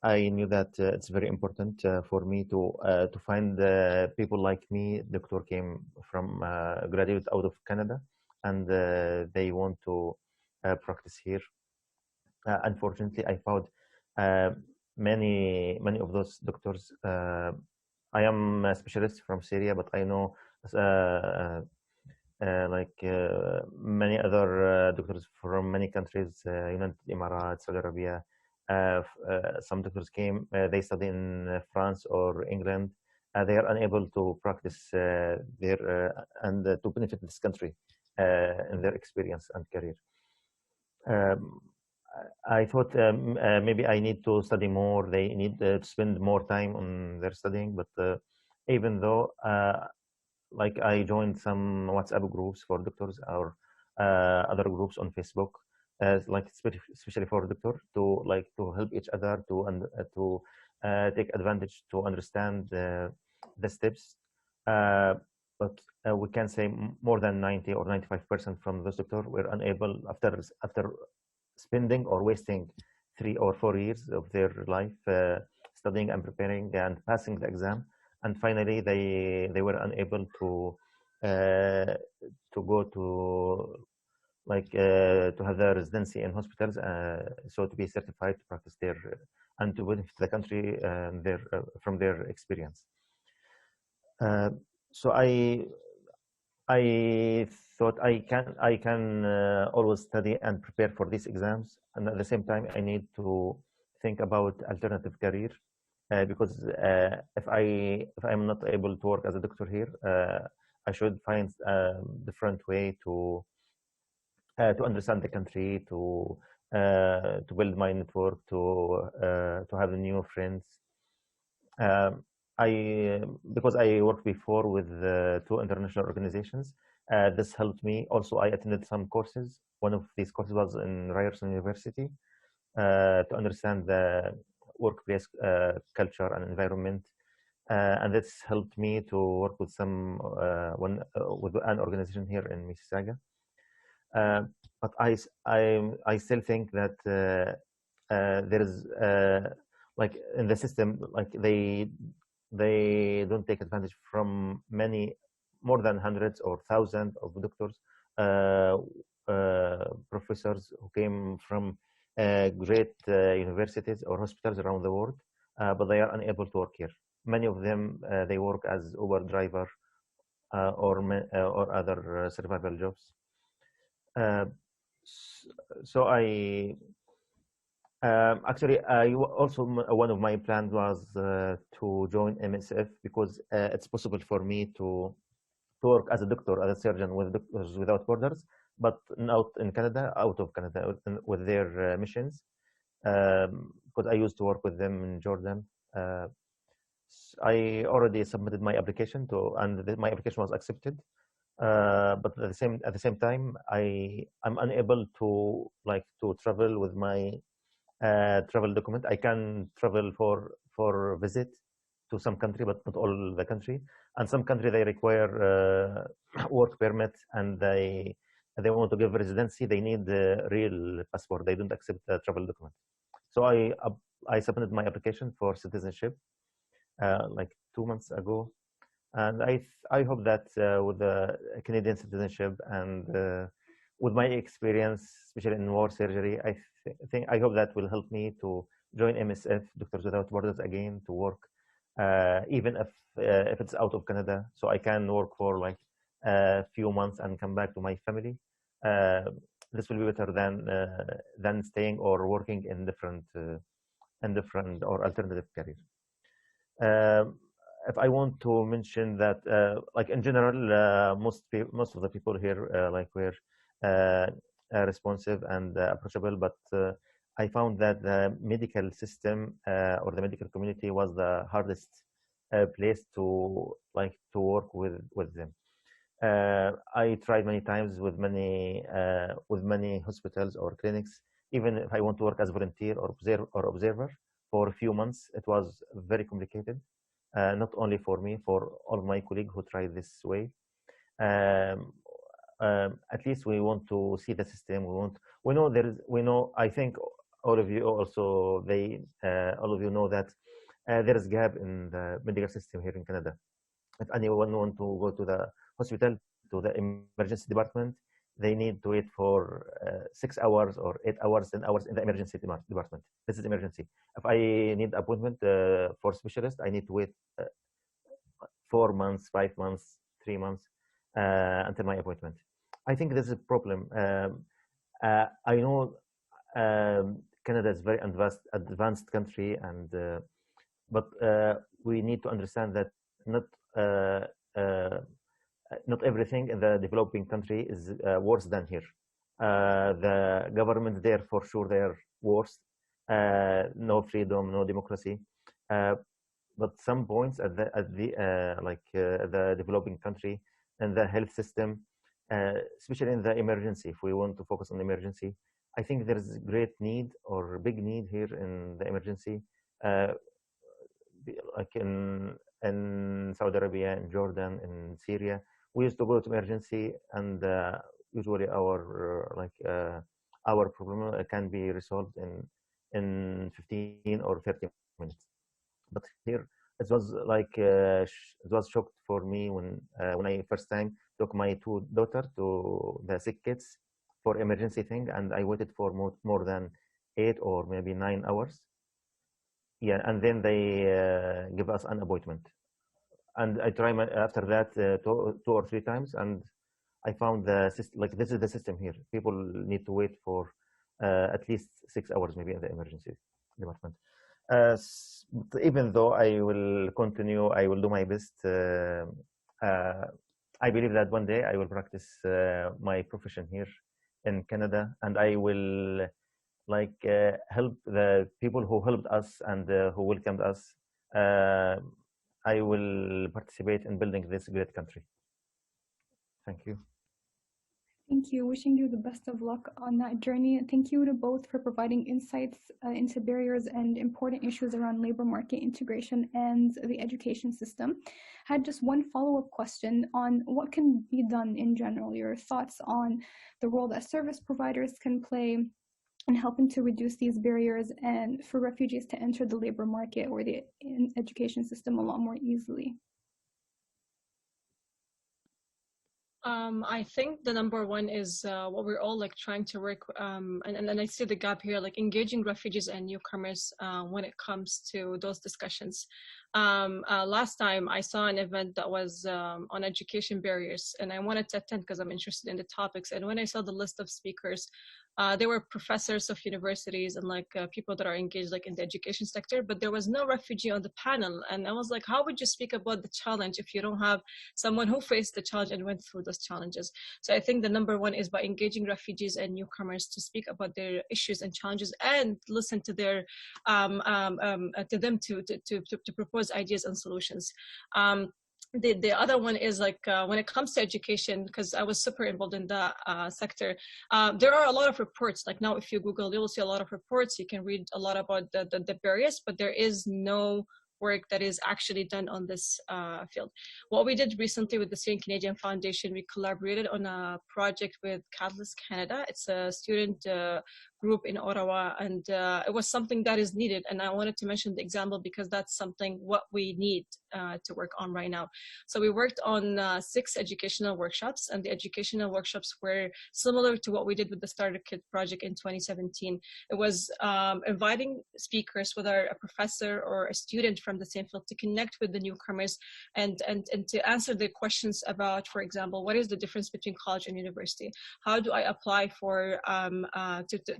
I knew that it's very important for me to find people like me. Doctor came from graduate out of Canada, and they want to practice here. Unfortunately, I found many of those doctors. I am a specialist from Syria, but I know many other doctors from many countries, United Emirates, Saudi Arabia. Some doctors came, they study in France or England. They are unable to practice there and to benefit this country in their experience and career. I thought maybe I need to study more. They need to spend more time on their studying. But even though, I joined some WhatsApp groups for doctors or other groups on Facebook, especially for doctor to help each other to take advantage to understand the steps. But we can say more than 90 or 95% from those doctors were unable after spending or wasting 3 or 4 years of their life studying and preparing and passing the exam, and finally they were unable to go to to have the residency in hospitals, so to be certified to practice there and to benefit the country from their experience. So I thought I can always study and prepare for these exams, and at the same time I need to think about alternative career, because if I'm not able to work as a doctor here, I should find a different way to understand the country, to build my network, to have new friends. Because I worked before with 2 international organizations, this helped me. Also, I attended some courses. One of these courses was in Ryerson University to understand the workplace culture and environment, and this helped me to work with with an organization here in Mississauga. But I still think that there is in the system, they don't take advantage from more than hundreds or thousands of doctors, professors who came from great universities or hospitals around the world, but they are unable to work here. Many of them they work as Uber driver or other survival jobs. So Actually, one of my plans was to join MSF because it's possible for me to work as a doctor, as a surgeon with Doctors Without Borders, but not in Canada, out of Canada, with their missions. Because I used to work with them in Jordan. I already submitted my application and my application was accepted. But at the same time, I'm unable to travel with my travel document. I can travel for visit to some country, but not all the country. And some country they require work permit, and they want to give residency. They need the real passport. They don't accept the travel document. So I submitted my application for citizenship like 2 months ago, and I hope that with the Canadian citizenship and with my experience, especially in war surgery, I hope that will help me to join MSF, Doctors Without Borders, again, to work, even if it's out of Canada, so I can work for like a few months and come back to my family. This will be better than staying or working in different or alternative careers. If I want to mention that, like in general, most of the people here were responsive and approachable, but I found that the medical system or the medical community was the hardest place to work with them. I tried many times with many hospitals or clinics. Even if I want to work as volunteer or observer for a few months, it was very complicated. Not only for me, for all my colleagues who tried this way. At least we want to see the system. We know. I think all of you also, all of you know that there is gap in the medical system here in Canada. If anyone want to go to the hospital, to the emergency department, they need to wait for 6 hours or 8 hours, 10 hours in the emergency department. This is emergency. If I need appointment for specialist, I need to wait 4 months, 5 months, 3 months until my appointment. I think this is a problem. I know Canada is a very advanced country, and but we need to understand that not everything in the developing country is worse than here. The government there, for sure, they're worse. No freedom, no democracy. But some points at the developing country and the health system, especially in the emergency, if we want to focus on emergency, I think there is great need or big need here in the emergency, like in Saudi Arabia, in Jordan, in Syria. We used to go to emergency, and usually our problem can be resolved in 15 or 30 minutes. But here it was it was shocked for me when I first time took my 2 daughters to the sick kids for emergency thing, and I waited for more than 8 or maybe 9 hours. Yeah, and then they give us an appointment. And I try after that 2 or 3 times, and I found the system, like this is the system here. People need to wait for at least 6 hours, maybe in the emergency department. Even though I will continue, I will do my best. I believe that one day I will practice my profession here in Canada, and I will help the people who helped us and who welcomed us. I will participate in building this great country. Thank you. Thank you. Wishing you the best of luck on that journey. Thank you to both for providing insights into barriers and important issues around labor market integration and the education system. I had just one follow-up question on what can be done in general, your thoughts on the role that service providers can play in helping to reduce these barriers and for refugees to enter the labor market or the education system a lot more easily. I think the number one is what we're all trying to work, and I see the gap here, engaging refugees and newcomers when it comes to those discussions. last time I saw an event that was on education barriers, and I wanted to attend because I'm interested in the topics. And when I saw the list of speakers, there were professors of universities and like people that are engaged like in the education sector, but there was no refugee on the panel. And I was like, how would you speak about the challenge if you don't have someone who faced the challenge and went through those challenges? So I think the number one is by engaging refugees and newcomers to speak about their issues and challenges and listen to their to them to propose ideas and solutions. The other one is like when it comes to education, because I was super involved in that sector, there are a lot of reports. Like now, if you Google, you will see a lot of reports. You can read a lot about the barriers, but there is no work that is actually done on this field. What we did recently with the Syrian Canadian Foundation, we collaborated on a project with Catalyst Canada. It's a student group in Ottawa, and it was something that is needed. And I wanted to mention the example because that's something what we need to work on right now. So we worked on 6 educational workshops, and the educational workshops were similar to what we did with the Starter Kit project in 2017. It was inviting speakers, whether a professor or a student from the same field, to connect with the newcomers and to answer the questions about, for example, what is the difference between college and university? How do I apply for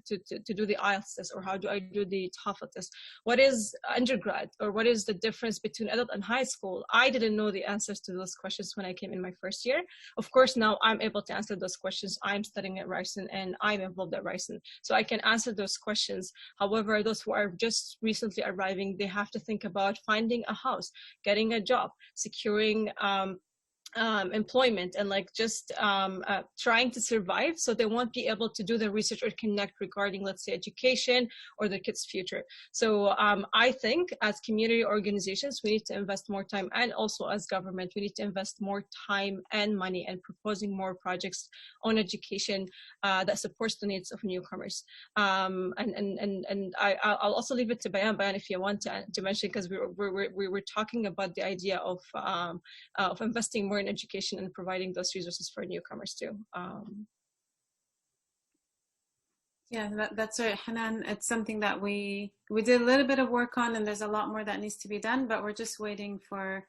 to do the IELTS test, or how do I do the TOEFL test? What is undergrad, or what is the difference between adult and high school? I didn't know the answers to those questions when I came in my first year. Of course, now I'm able to answer those questions. I'm studying at Ryerson and I'm involved at Ryerson, so I can answer those questions. However, those who are just recently arriving, they have to think about finding a house, getting a job, securing employment, and like just trying to survive, so they won't be able to do the research or connect regarding, let's say, education or their kids' future. So I think as community organizations, we need to invest more time, and also as government, we need to invest more time and money and proposing more projects on education that supports the needs of newcomers. And I'll also leave it to Bayan, if you want to mention, because we were talking about the idea of investing more in education and providing those resources for newcomers too. Yeah, that's right, Hanan. It's something that we did a little bit of work on, and there's a lot more that needs to be done, but we're just waiting for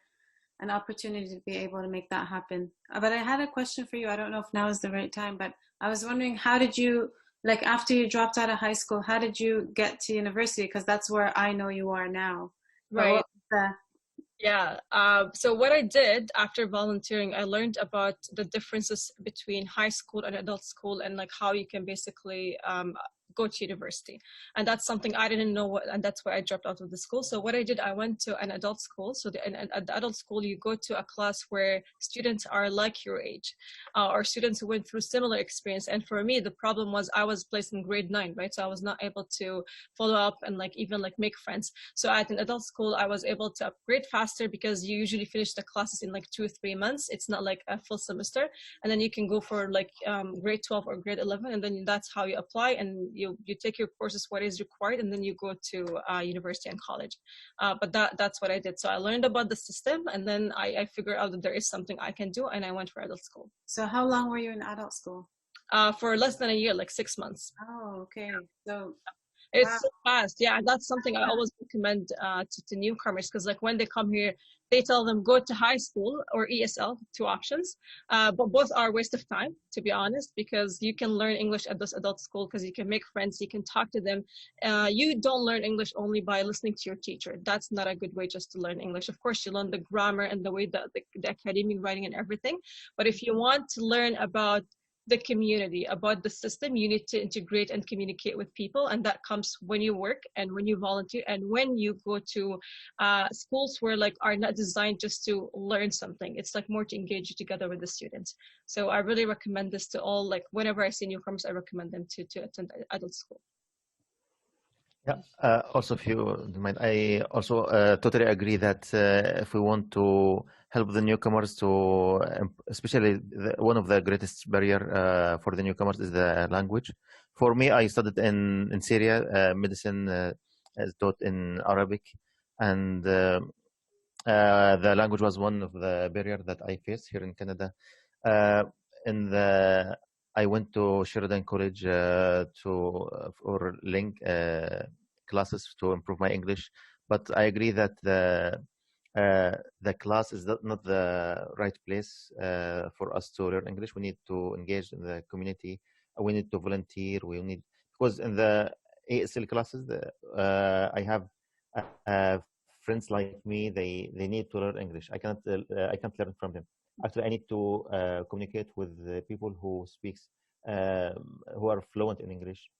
an opportunity to be able to make that happen. But I had a question for you. I don't know if now is the right time, but I was wondering, how did you, like after you dropped out of high school, how did you get to university? Because that's where I know you are now. Right. Yeah. So what I did after volunteering, I learned about the differences between high school and adult school, and like how you can basically go to university. And that's something I didn't know, and that's why I dropped out of the school. So what I did, I went to an adult school. So at the adult school, you go to a class where students are like your age, or students who went through similar experience. And for me, the problem was I was placed in grade 9, right? So I was not able to follow up and like even like make friends. So at an adult school, I was able to upgrade faster, because you usually finish the classes in like 2 or 3 months. It's not like a full semester. And then you can go for like grade 12 or grade 11. And then that's how you apply, and you take your courses, what is required, and then you go to university and college. But that's what I did. So I learned about the system, and then I figured out that there is something I can do, and I went for adult school. So how long were you in adult school? For less than a year, like 6 months. Oh, okay. So it's so fast. Yeah, and that's something I always recommend to newcomers, because like when they come here, they tell them go to high school or ESL, 2 options, but both are a waste of time, to be honest, because you can learn English at this adult school because you can make friends, you can talk to them. You don't learn English only by listening to your teacher. That's not a good way just to learn English. Of course, you learn the grammar and the way the academic writing and everything, but if you want to learn about the community, about the system, you need to integrate and communicate with people, and that comes when you work and when you volunteer and when you go to schools where like are not designed just to learn something. It's like more to engage you together with the students. So I really recommend this to all. Like whenever I see newcomers, I recommend them to attend adult school. Yeah. Also, if you don't mind, I also totally agree that if we want to help the newcomers to, especially one of the greatest barrier for the newcomers is the language. For me, I studied in Syria. Medicine is taught in Arabic, and the language was one of the barriers that I faced here in Canada. I went to Sheridan College for link classes to improve my English, but I agree that the class is not the right place for us to learn English. We need to engage in the community. We need to volunteer. We need, because in the ASL classes, I have friends like me. They need to learn English. I can't learn from them. Actually, I need to communicate with the people who speaks who are fluent in English.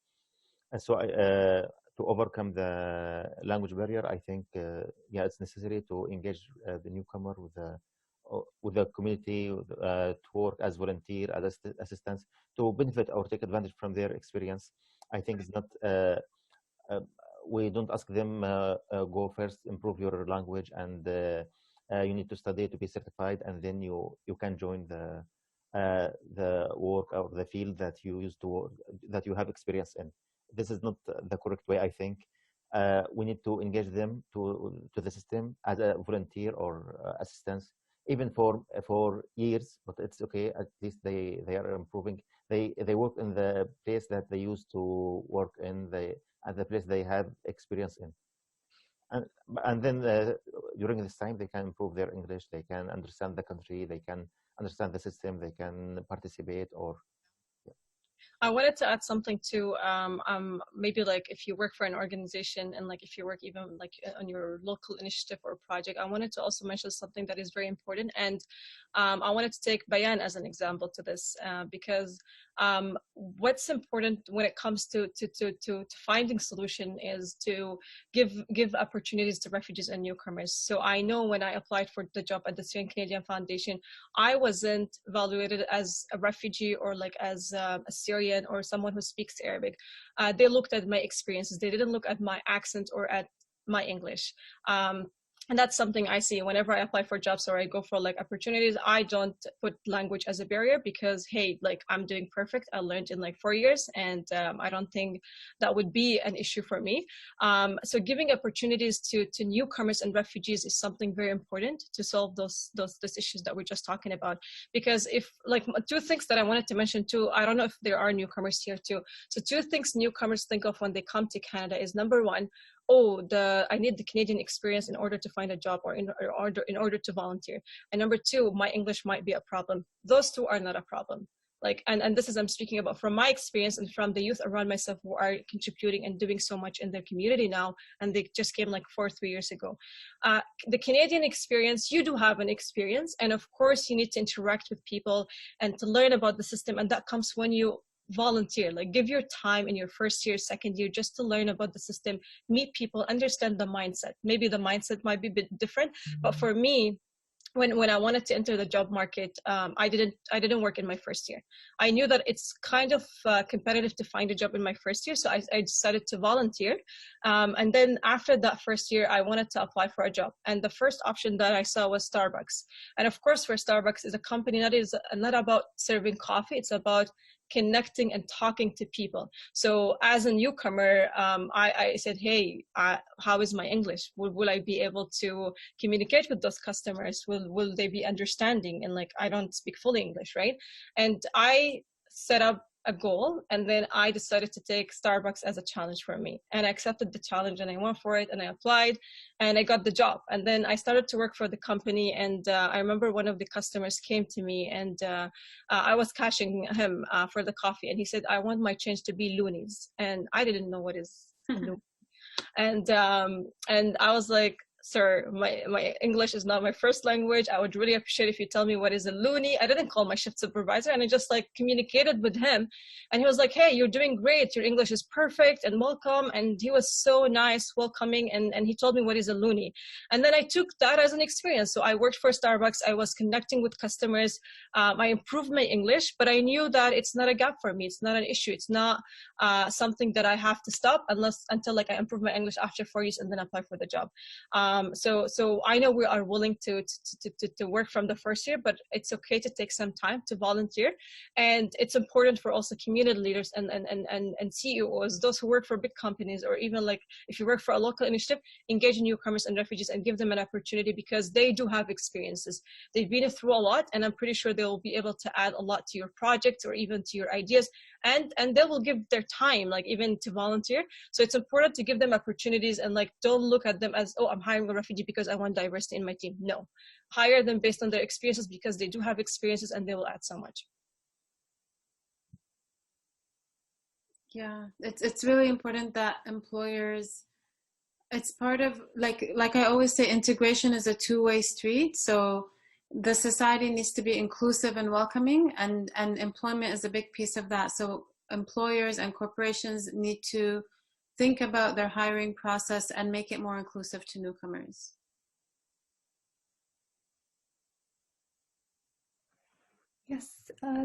And so to overcome the language barrier, I think yeah, it's necessary to engage the newcomer with the community to work as volunteer, as assistants, to benefit or take advantage from their experience. I think it's not we don't ask them go first, improve your language, and you need to study to be certified, and then you can join the work or the field that you used to work, that you have experience in. This is not the correct way, I think. We need to engage them to the system as a volunteer or assistance, even for years, but it's okay. At least they are improving. They work in the place that they used to work in, at the place they have experience in. And then during this time, they can improve their English, they can understand the country, they can understand the system, they can participate or I wanted to add something to maybe like if you work for an organization and like if you work even like on your local initiative or project, I wanted to also mention something that is very important. And I wanted to take Bayan as an example to this because what's important when it comes to finding solution is to give opportunities to refugees and newcomers. So I know when I applied for the job at the Syrian Canadian Foundation, I wasn't evaluated as a refugee or like as a Syrian or someone who speaks Arabic. They looked at my experiences. They didn't look at my accent or at my English. And that's something I see whenever I apply for jobs or I go for like opportunities. I don't put language as a barrier because, hey, like I'm doing perfect. I learned in like 4 years, and I don't think that would be an issue for me. So giving opportunities to newcomers and refugees is something very important to solve those issues that we're just talking about. Because if like two things that I wanted to mention too, I don't know if there are newcomers here too. So two things newcomers think of when they come to Canada is number one, oh, I need the Canadian experience in order to find a job or in order to volunteer. And number two, my English might be a problem. Those two are not a problem. Like, and this is I'm speaking about from my experience and from the youth around myself who are contributing and doing so much in their community now, and they just came like 3 years ago. The Canadian experience, you do have an experience, and of course you need to interact with people and to learn about the system, and that comes when you volunteer. Like give your time in your first year, second year, just to learn about the system, meet people, understand the mindset. Maybe the mindset might be a bit different, but for me, when I wanted to enter the job market, I didn't work in my first year. I knew that it's kind of competitive to find a job in my first year, so I decided to volunteer. And then after that first year, I wanted to apply for a job. And the first option that I saw was Starbucks. And of course, for Starbucks is a company that is not about serving coffee, it's about connecting and talking to people. So as a newcomer, I said, hey, how is my English? Will I be able to communicate with those customers? Will they be understanding? And like, I don't speak fully English, right? And I set up a goal, and then I decided to take Starbucks as a challenge for me. And I accepted the challenge and I went for it and I applied and I got the job. And then I started to work for the company, and I remember one of the customers came to me, and I was cashing him for the coffee, and he said, I want my change to be loonies. And I didn't know what is loonies. And I was like, sir, my English is not my first language. I would really appreciate if you tell me what is a loonie. I didn't call my shift supervisor, and I just like communicated with him, and he was like, hey, you're doing great. Your English is perfect and welcome. And he was so nice, welcoming, and he told me what is a loonie. And then I took that as an experience. So I worked for Starbucks. I was connecting with customers. I improved my English, but I knew that it's not a gap for me. It's not an issue. It's not something that I have to stop until like I improve my English after 4 years and then apply for the job. So I know we are willing to work from the first year, but it's okay to take some time to volunteer. And it's important for also community leaders and CEOs, those who work for big companies, or even like if you work for a local initiative, engage newcomers and refugees and give them an opportunity, because they do have experiences. They've been through a lot, and I'm pretty sure they will be able to add a lot to your projects or even to your ideas. And they will give their time, like even to volunteer. So it's important to give them opportunities, and like don't look at them as, oh, I'm hiring hiring a refugee because I want diversity in my team. No, hire them based on their experiences because they do have experiences and they will add so much. Yeah, it's really important that employers, it's part of, like I always say, integration is a two-way street. So the society needs to be inclusive and welcoming, and employment is a big piece of that. So employers and corporations need to think about their hiring process and make it more inclusive to newcomers. Yes,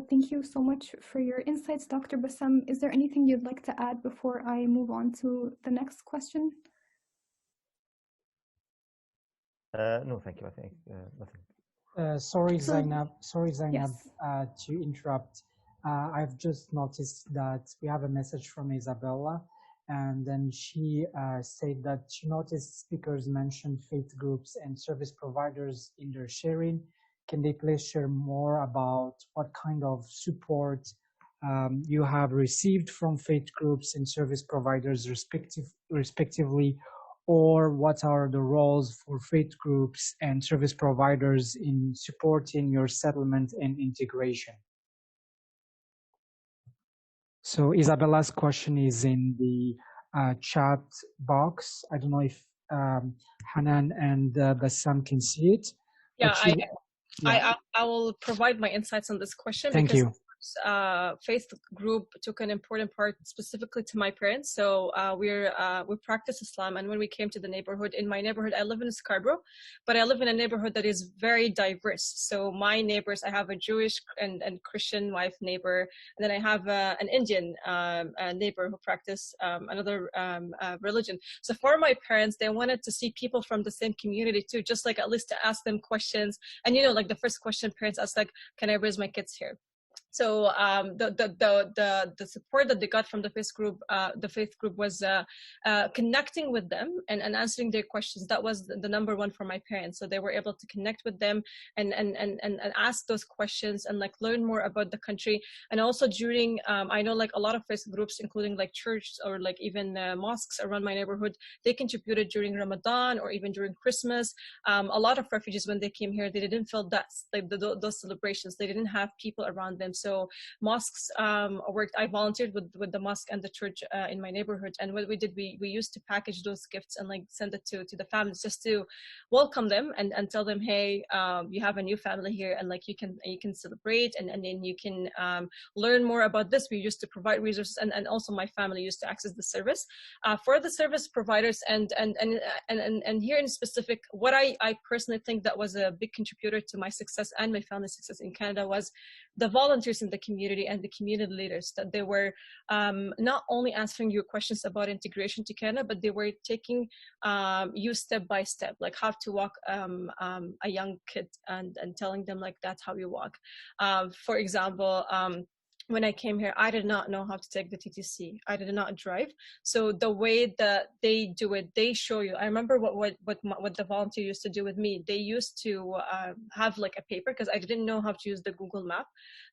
thank you so much for your insights, Dr. Bassam. Is there anything you'd like to add before I move on to the next question? No, thank you. I think nothing. Sorry, Zainab. Yes. To interrupt. I've just noticed that we have a message from Isabella, and then she said that she noticed speakers mentioned faith groups and service providers in their sharing. Can they please share more about what kind of support you have received from faith groups and service providers respectively, or what are the roles for faith groups and service providers in supporting your settlement and integration? So Isabella's question is in the chat box. I don't know if Hanan and Bassam can see it. Yeah, I will provide my insights on this question. Thank you. Faith group took an important part specifically to my parents. So we practice Islam, and when we came to the neighborhood, in my neighborhood, I live in Scarborough, but I live in a neighborhood that is very diverse. So my neighbors, I have a Jewish and Christian wife neighbor, and then I have an Indian neighbor who practice another religion. So for my parents, they wanted to see people from the same community too, just like at least to ask them questions. And like the first question parents ask, like, can I raise my kids here? So the support that they got from the faith group was connecting with them and answering their questions. That was the number one for my parents. So they were able to connect with them and ask those questions and like learn more about the country. And also during I know like a lot of faith groups, including like churches or like even mosques around my neighborhood, they contributed during Ramadan or even during Christmas. A lot of refugees, when they came here, they didn't feel that like those celebrations. They didn't have people around them. So mosques I volunteered with the mosque and the church in my neighborhood, and what we did, we used to package those gifts and like send it to the families just to welcome them and tell them, hey, you have a new family here, and like you can celebrate and then you can learn more about this. We used to provide resources, and also my family used to access the service for the service providers and here in specific, what I personally think that was a big contributor to my success and my family's success in Canada was the volunteers in the community and the community leaders, that they were not only answering your questions about integration to Canada, but they were taking you step by step, like how to walk a young kid and telling them like that's how you walk. For example, when I came here, I did not know how to take the TTC. I did not drive. So the way that they do it, they show you. I remember what the volunteer used to do with me. They used to have like a paper, because I didn't know how to use the Google map.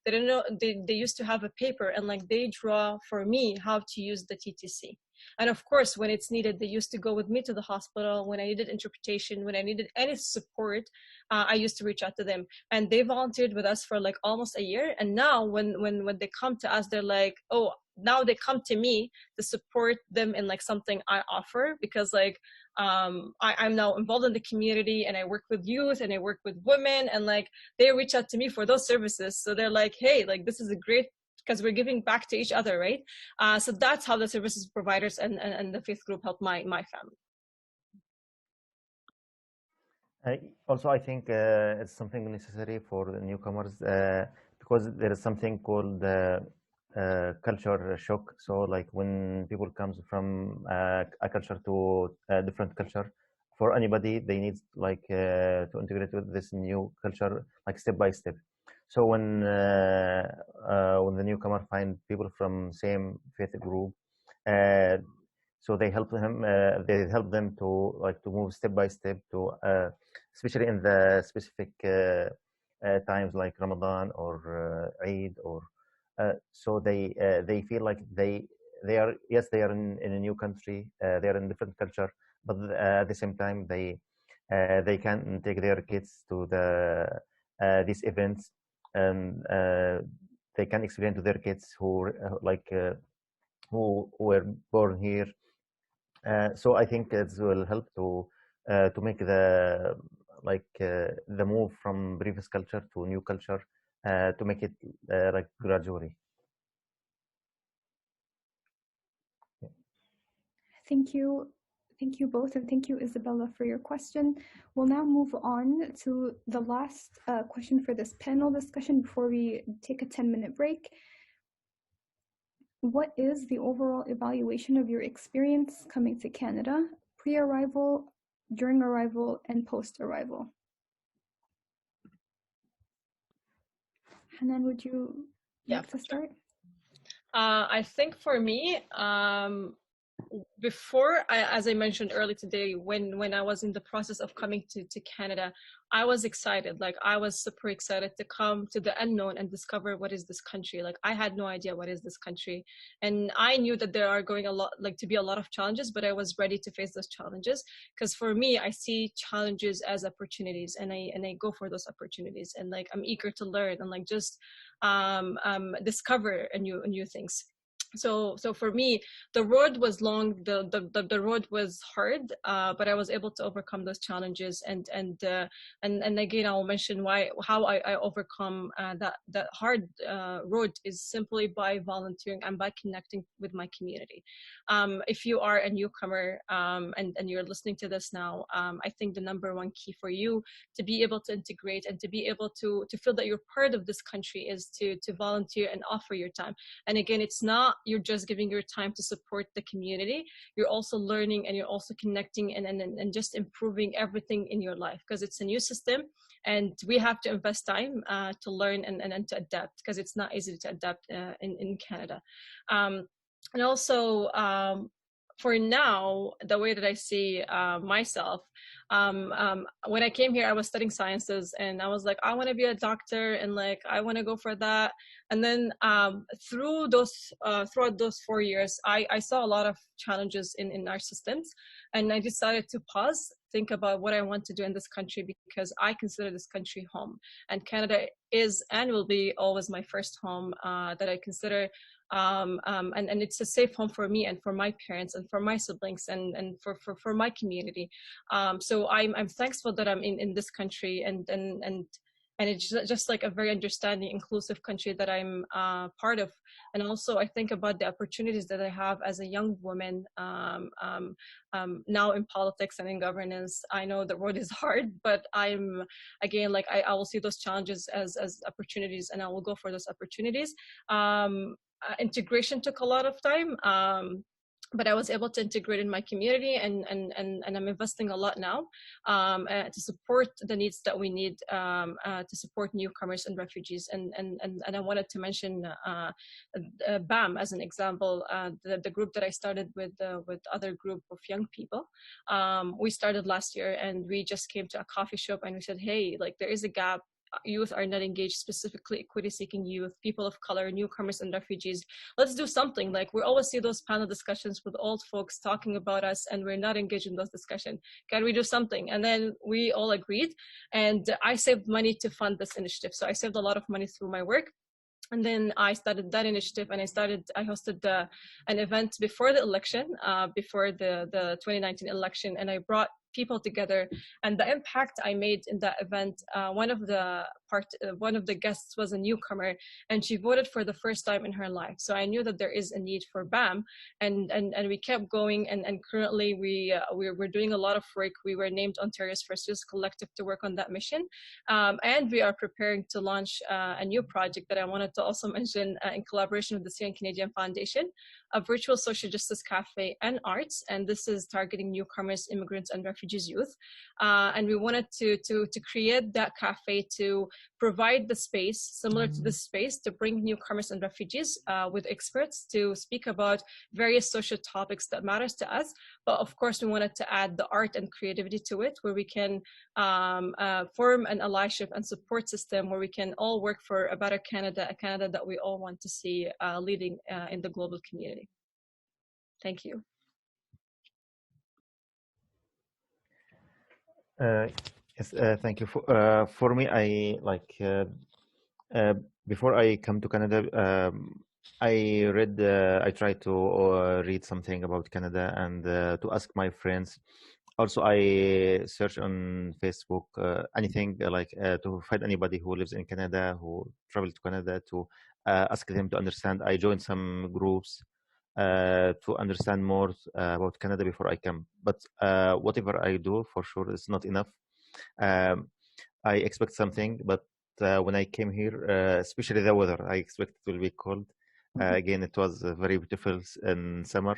They didn't know, they used to have a paper and like they draw for me how to use the TTC. And of course, when it's needed, they used to go with me to the hospital. When I needed interpretation, when I needed any support, I used to reach out to them. And they volunteered with us for like almost a year. And now when they come to us, they're like, oh, now they come to me to support them in like something I offer, because like I'm now involved in the community and I work with youth and I work with women, and like they reach out to me for those services. So they're like, hey, like this is a great, because we're giving back to each other, right? So that's how the services providers and the faith group helped my family. Also, I think it's something necessary for the newcomers because there is something called culture shock. So like when people comes from a culture to a different culture, for anybody, they need like to integrate with this new culture, like step by step. So when the newcomer find people from same faith group, so they help them. They help them to like to move step by step to, especially in the specific times like Ramadan or Eid, or so they feel like they are, yes, they are in a new country, they are in different culture, but at the same time they they can take their kids to these events, and they can explain to their kids who who were born here. So I think it will help to make the move from previous culture to new culture, to make it like gradually. Thank you. Thank you both, and thank you, Isabella, for your question. We'll now move on to the last question for this panel discussion before we take a 10-minute break. What is the overall evaluation of your experience coming to Canada, pre-arrival, during arrival, and post-arrival? Hanen, would you like to start? I think for me, before, as I mentioned earlier today, when I was in the process of coming to Canada, I was excited. Like, I was super excited to come to the unknown and discover what is this country. Like, I had no idea what is this country, and I knew that there are going to be a lot of challenges, but I was ready to face those challenges, because for me, I see challenges as opportunities, and I go for those opportunities, and like, I'm eager to learn and like just discover new things. So for me, the road was long, the road was hard, but I was able to overcome those challenges, and again, I'll mention how I overcome that hard road is simply by volunteering and by connecting with my community. If you are a newcomer and you're listening to this now, I think the number one key for you to be able to integrate and to be able to feel that you're part of this country is to volunteer and offer your time. And again, it's not you're just giving your time to support the community, you're also learning, and you're also connecting and just improving everything in your life, because it's a new system and we have to invest time to learn and to adapt, because it's not easy to adapt in Canada. And also, for now, the way that I see myself, when I came here, I was studying sciences, and I was like, I want to be a doctor, and like, I want to go for that. And then throughout those 4 years, I saw a lot of challenges in our systems, and I decided to pause, think about what I want to do in this country, because I consider this country home, and Canada is and will be always my first home that I consider. And it's a safe home for me and for my parents and for my siblings and for my community. So I'm thankful that I'm in this country, and it's just like a very understanding, inclusive country that I'm part of. And also, I think about the opportunities that I have as a young woman now in politics and in governance. I know the road is hard, but I'm, again, like, I will see those challenges as opportunities, and I will go for those opportunities. Integration took a lot of time, but I was able to integrate in my community, and I'm investing a lot now to support the needs that we need to support newcomers and refugees. And I wanted to mention BAM as an example, the group that I started with other group of young people. We started last year, and we just came to a coffee shop, and we said, hey, like, there is a gap. Youth are not engaged, specifically equity-seeking youth, people of color, newcomers, and refugees. Let's do something. Like, we always see those panel discussions with old folks talking about us, and we're not engaged in those discussions. Can we do something? And then we all agreed, and I saved money to fund this initiative. So I saved a lot of money through my work. And then I started that initiative, and I hosted an event before the election, before the 2019 election, and I brought people together. And the impact I made in that event, one of the guests was a newcomer, and she voted for the first time in her life. So I knew that there is a need for BAM, and we kept going, and currently we're doing a lot of work. We were named Ontario's first youth collective to work on that mission, and we are preparing to launch a new project that I wanted to also mention in collaboration with the Syrian Canadian Foundation, a virtual social justice cafe and arts, and this is targeting newcomers, immigrants, and refugees youth. And we wanted to create that cafe to provide the space similar to this space to bring newcomers and refugees with experts to speak about various social topics that matters to us. But of course, we wanted to add the art and creativity to it, where we can form an allyship and support system where we can all work for a better Canada, a Canada that we all want to see leading in the global community. Thank you. Yes, thank you. For me, I like before I come to Canada, I tried to read something about Canada and to ask my friends. Also, I search on Facebook, anything to find anybody who lives in Canada, who traveled to Canada, to ask them to understand. I joined some groups to understand more about Canada before I come. But whatever I do, for sure, is not enough. I expect something, but when I came here, especially the weather, I expect it will be cold. Again, it was very beautiful in summer.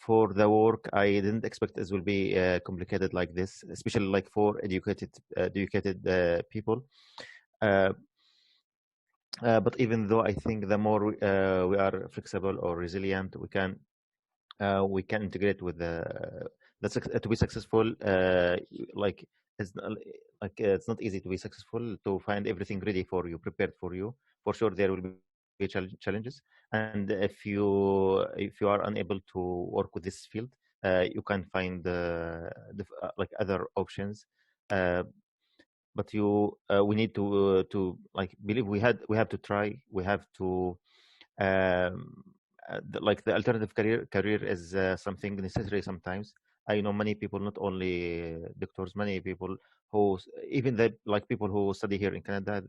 For the work, I didn't expect it will be complicated like this, especially like for educated people. But even though I think the more we are flexible or resilient, we can integrate with to be successful. Like it's not, it's not easy to be successful, to find everything ready for you, prepared for you. For sure, there will be challenges, and if you are unable to work with this field, you can find like other options. But we need to like believe we have to try. We have to like the alternative career is something necessary sometimes. I know many people, not only doctors, many people who even the like people who study here in Canada,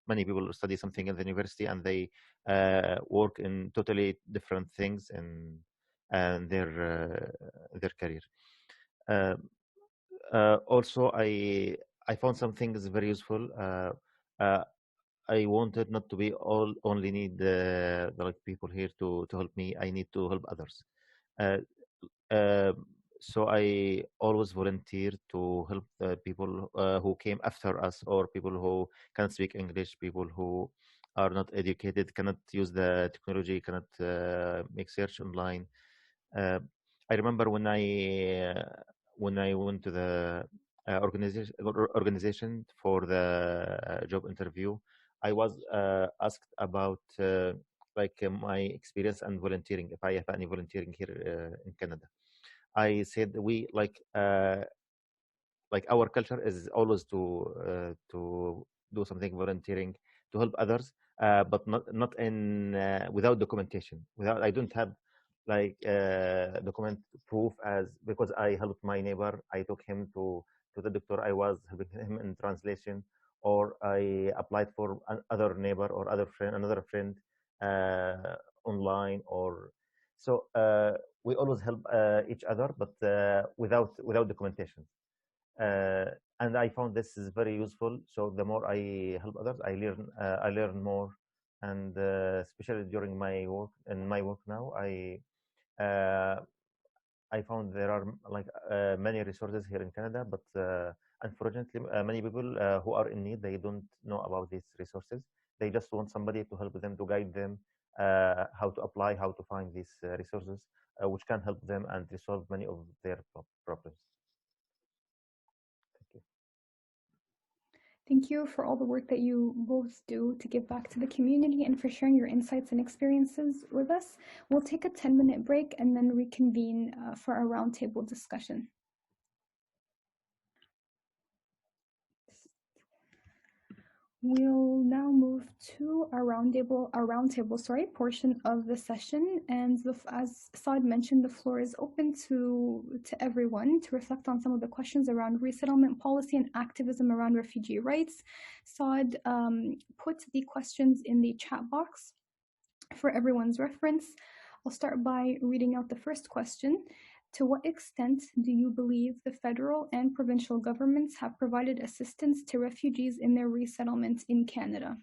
many people study something in the university and they work in totally different things in their career. Also, I found some things very useful. Uh, I wanted not to be only need like people here to help me. I need to help others. Uh, uh, so I always volunteer to help people who came after us, or people who cannot speak English, people who are not educated, cannot use the technology, cannot make search online. Uh, I remember when I went to the organization for the job interview, I was asked about my experience and volunteering, if I have any volunteering here in Canada. I said we like our culture is always to do something volunteering to help others, but not in without documentation. Without I don't have like document proof as because I helped my neighbor. I took him to the doctor. I was helping him in translation, or I applied for another neighbor or another friend online, or so. We always help each other, but without documentation. And I found this is very useful. So the more I help others, I learn more, and especially during my work now, uh, I found there are like many resources here in Canada, but unfortunately, many people who are in need, they don't know about these resources. They just want somebody to help them, to guide them, how to apply, how to find these resources, which can help them and resolve many of their problems. Thank you. Thank you for all the work that you both do to give back to the community and for sharing your insights and experiences with us. We'll take a 10-minute break and then reconvene for a roundtable discussion. We'll now move to a roundtable portion of the session, and as Saad mentioned, the floor is open to everyone to reflect on some of the questions around resettlement policy and activism around refugee rights. Saad put the questions in the chat box for everyone's reference. I'll start by reading out the first question. To what extent do you believe the federal and provincial governments have provided assistance to refugees in their resettlement in Canada?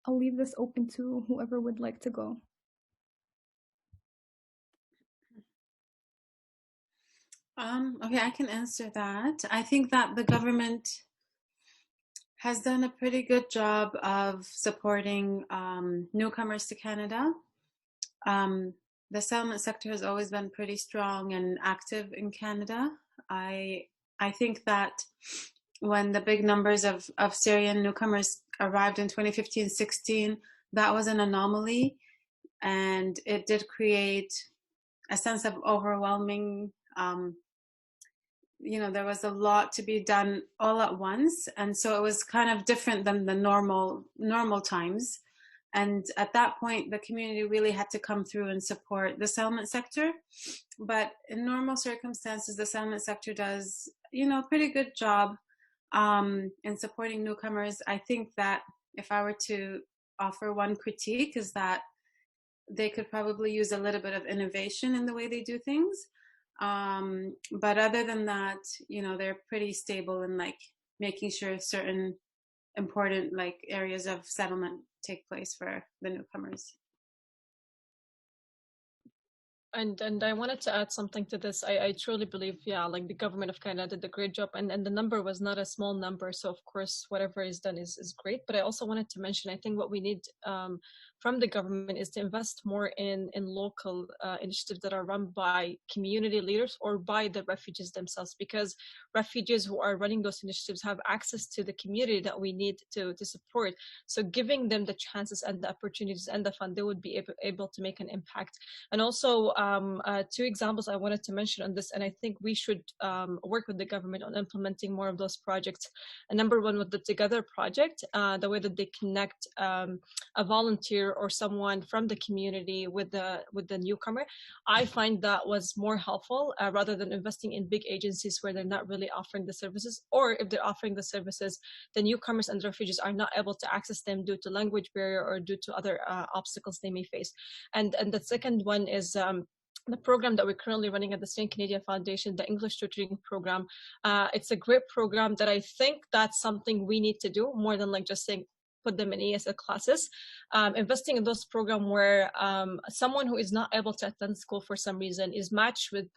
I'll leave this open to whoever would like to go. Okay, I can answer that. I think that the government has done a pretty good job of supporting newcomers to Canada. The settlement sector has always been pretty strong and active in Canada. I think that when the big numbers of Syrian newcomers arrived in 2015-16, that was an anomaly, and it did create a sense of overwhelming you know, there was a lot to be done all at once, and so it was kind of different than the normal times. And at that point, the community really had to come through and support the settlement sector. But in normal circumstances, the settlement sector does, you know, a pretty good job in supporting newcomers. I think that if I were to offer one critique, is that they could probably use a little bit of innovation in the way they do things. But other than that, you know, they're pretty stable in like making sure certain important like areas of settlement take place for the newcomers. And I wanted to add something to this. I truly believe, yeah, like the government of Canada did a great job, and the number was not a small number. So of course, whatever is done is great. But I also wanted to mention, I think what we need from the government is to invest more in local initiatives that are run by community leaders or by the refugees themselves, because refugees who are running those initiatives have access to the community that we need to support. So giving them the chances and the opportunities and the fund, they would be able to make an impact. And also, two examples I wanted to mention on this, and I think we should work with the government on implementing more of those projects. And number one, with the Together project, the way that they connect a volunteer or someone from the community with the newcomer, I find that was more helpful rather than investing in big agencies where they're not really offering the services, or if they're offering the services, the newcomers and the refugees are not able to access them due to language barrier or due to other obstacles they may face. And the second one is the program that we're currently running at the Syrian Canadian Foundation, the English tutoring program. It's a great program that I think that's something we need to do more than like just saying put them in ESL classes. Investing in those programs where someone who is not able to attend school for some reason is matched with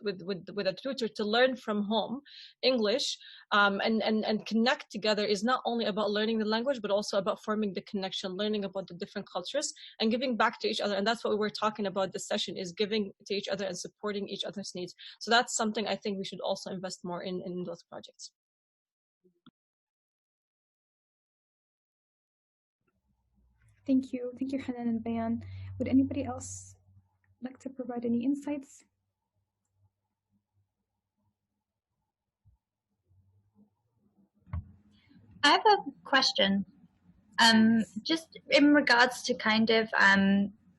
a tutor to learn from home English and connect together is not only about learning the language, but also about forming the connection, learning about the different cultures and giving back to each other. And that's what we were talking about this session, is giving to each other and supporting each other's needs. So that's something I think we should also invest more in those projects. Thank you, Hanen and Bayan. Would anybody else like to provide any insights? I have a question. Just in regards to kind of,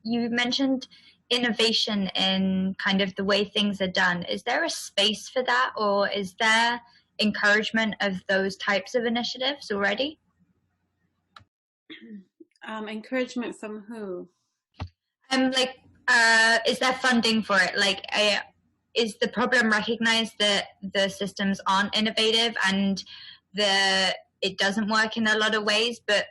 you mentioned innovation in kind of the way things are done. Is there a space for that, or is there encouragement of those types of initiatives already? Encouragement from who? Is there funding for it? Like, is the problem recognized that the systems aren't innovative and it doesn't work in a lot of ways, but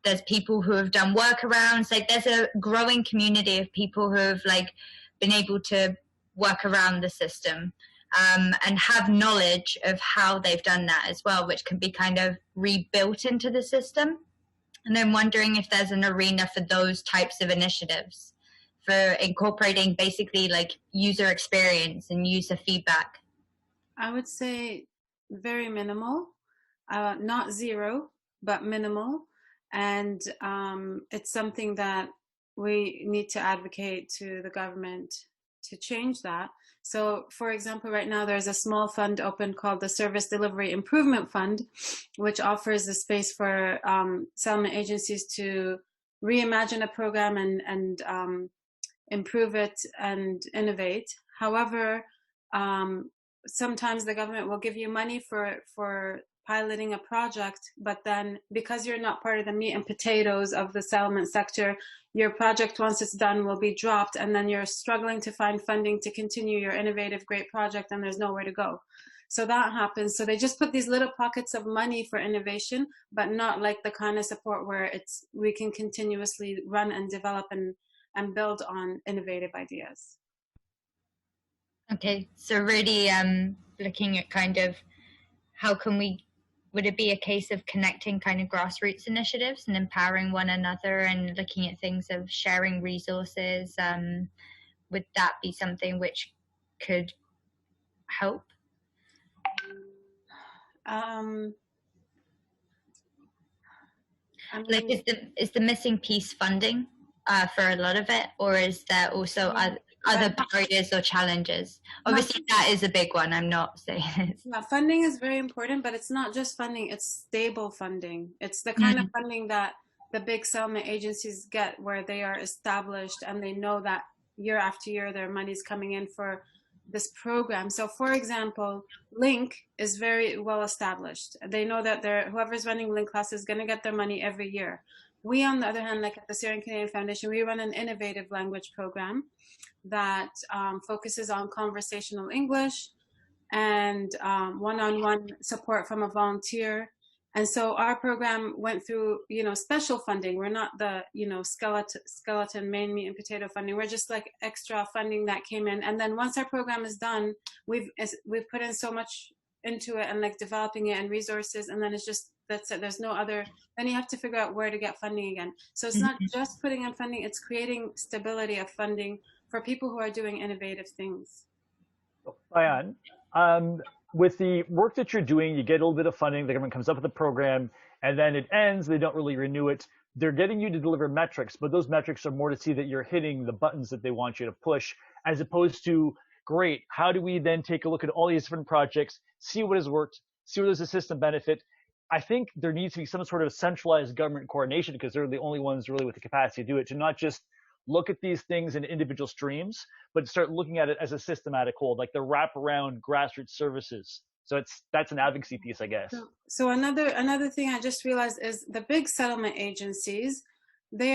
there's people who have done workarounds? Like, there's a growing community of people who have like been able to work around the system and have knowledge of how they've done that as well, which can be kind of rebuilt into the system. And I'm wondering if there's an arena for those types of initiatives, for incorporating basically like user experience and user feedback. I would say very minimal, not zero, but minimal. And it's something that we need to advocate to the government to change that. So, for example, right now there's a small fund open called the Service Delivery Improvement Fund, which offers the space for settlement agencies to reimagine a program and improve it and innovate. However, sometimes the government will give you money for piloting a project, but then because you're not part of the meat and potatoes of the settlement sector, your project, once it's done, will be dropped, and then you're struggling to find funding to continue your innovative, great project, and there's nowhere to go. So that happens. So they just put these little pockets of money for innovation, but not like the kind of support where we can continuously run and develop and build on innovative ideas. Okay, so really looking at kind of how can would it be a case of connecting kind of grassroots initiatives and empowering one another and looking at things of sharing resources? Would that be something which could help? Like, is the missing piece funding for a lot of it, or is there also other barriers or challenges? Obviously, that is a big one. I'm not saying. Yeah, funding is very important, but it's not just funding, it's stable funding. It's the kind of funding that the big settlement agencies get, where they are established and they know that year after year their money's coming in for this program. So for example, Link is very well established. They know that whoever's running Link class is going to get their money every year. We, on the other hand, like at the Syrian Canadian Foundation, we run an innovative language program that focuses on conversational English and one-on-one support from a volunteer. And so our program went through, special funding. We're not the, skeleton main meat and potato funding. We're just like extra funding that came in. And then once our program is done, we've put in so much into it and like developing it and resources. And then it's just, that's it. There's no other, then you have to figure out where to get funding again. So it's not just putting in funding, it's creating stability of funding for people who are doing innovative things. Bayan, with the work that you're doing, you get a little bit of funding, the government comes up with a program, and then it ends, they don't really renew it. They're getting you to deliver metrics, but those metrics are more to see that you're hitting the buttons that they want you to push, as opposed to, great, how do we then take a look at all these different projects, see what has worked, see where there's a system benefit. I think there needs to be some sort of centralized government coordination, because they're the only ones really with the capacity to do it, to not just look at these things in individual streams, but start looking at it as a systematic whole, like the wraparound grassroots services. So that's an advocacy piece, I guess. So another thing I just realized is the big settlement agencies, they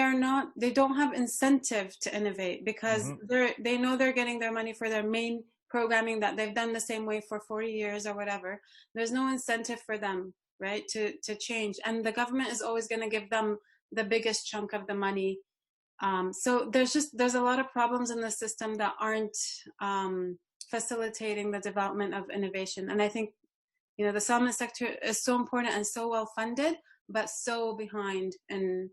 don't have incentive to innovate, because they know they're getting their money for their main programming that they've done the same way for 40 years or whatever. There's no incentive for them, right, to change. And the government is always going to give them the biggest chunk of the money. So there's a lot of problems in the system that aren't facilitating the development of innovation. And I think, the settlement sector is so important and so well funded, but so behind in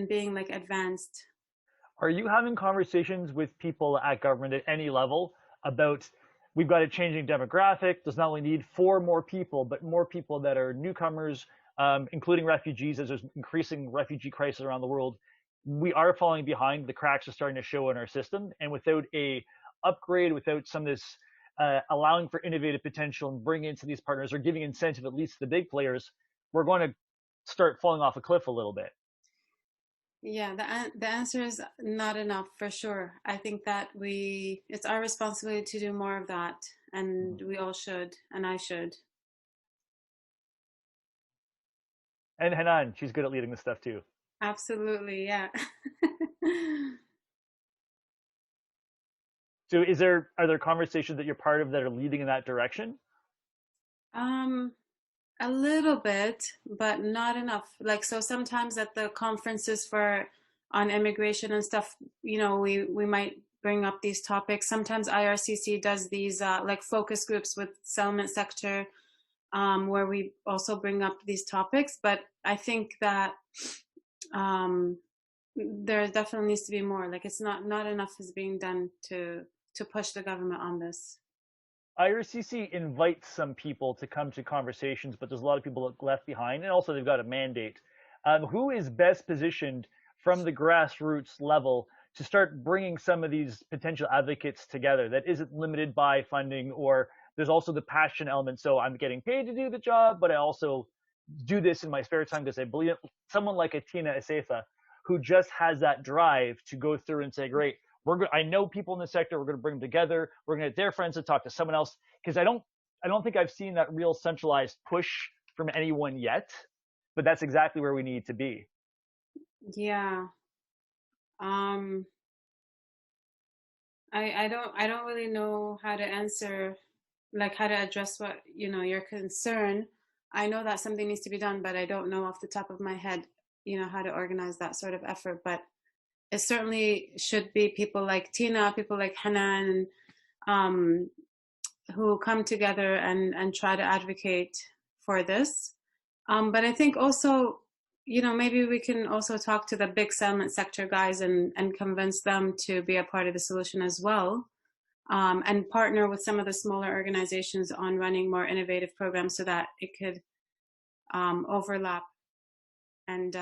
being like advanced. Are you having conversations with people at government at any level about, we've got a changing demographic, there's not only need for more people, but more people that are newcomers, including refugees, as there's increasing refugee crisis around the world? We are falling behind. The cracks are starting to show in our system. And without a upgrade, without some of this allowing for innovative potential and bringing into these partners, or giving incentive at least to the big players, we're going to start falling off a cliff a little bit. Yeah, the answer is not enough, for sure. I think that it's our responsibility to do more of that, and we all should, and I should. And Hanen, she's good at leading this stuff too. Absolutely, yeah. So are there conversations that you're part of that are leading in that direction? A little bit, but not enough. Like, so sometimes at the conferences on immigration and stuff, we might bring up these topics. Sometimes IRCC does these like focus groups with settlement sector, where we also bring up these topics. But I think that there definitely needs to be more. Like, it's not enough is being done to push the government on this. IRCC invites some people to come to conversations, but there's a lot of people left behind, and also they've got a mandate. Who is best positioned from the grassroots level to start bringing some of these potential advocates together that isn't limited by funding, or there's also the passion element? So I'm getting paid to do the job, but I also do this in my spare time because I believe it. Someone like a Tina Asefa, who just has that drive to go through and say, great, I know people in the sector, we're going to bring them together, we're going to get their friends to talk to someone else, because I don't think I've seen that real centralized push from anyone yet, but that's exactly where we need to be. Yeah. I don't really know how to answer, like how to address what, your concern. I know that something needs to be done, but I don't know off the top of my head, how to organize that sort of effort. But it certainly should be people like Tina, people like Hanen, who come together and try to advocate for this. But I think also, maybe we can also talk to the big settlement sector guys and convince them to be a part of the solution as well, and partner with some of the smaller organizations on running more innovative programs so that it could overlap and,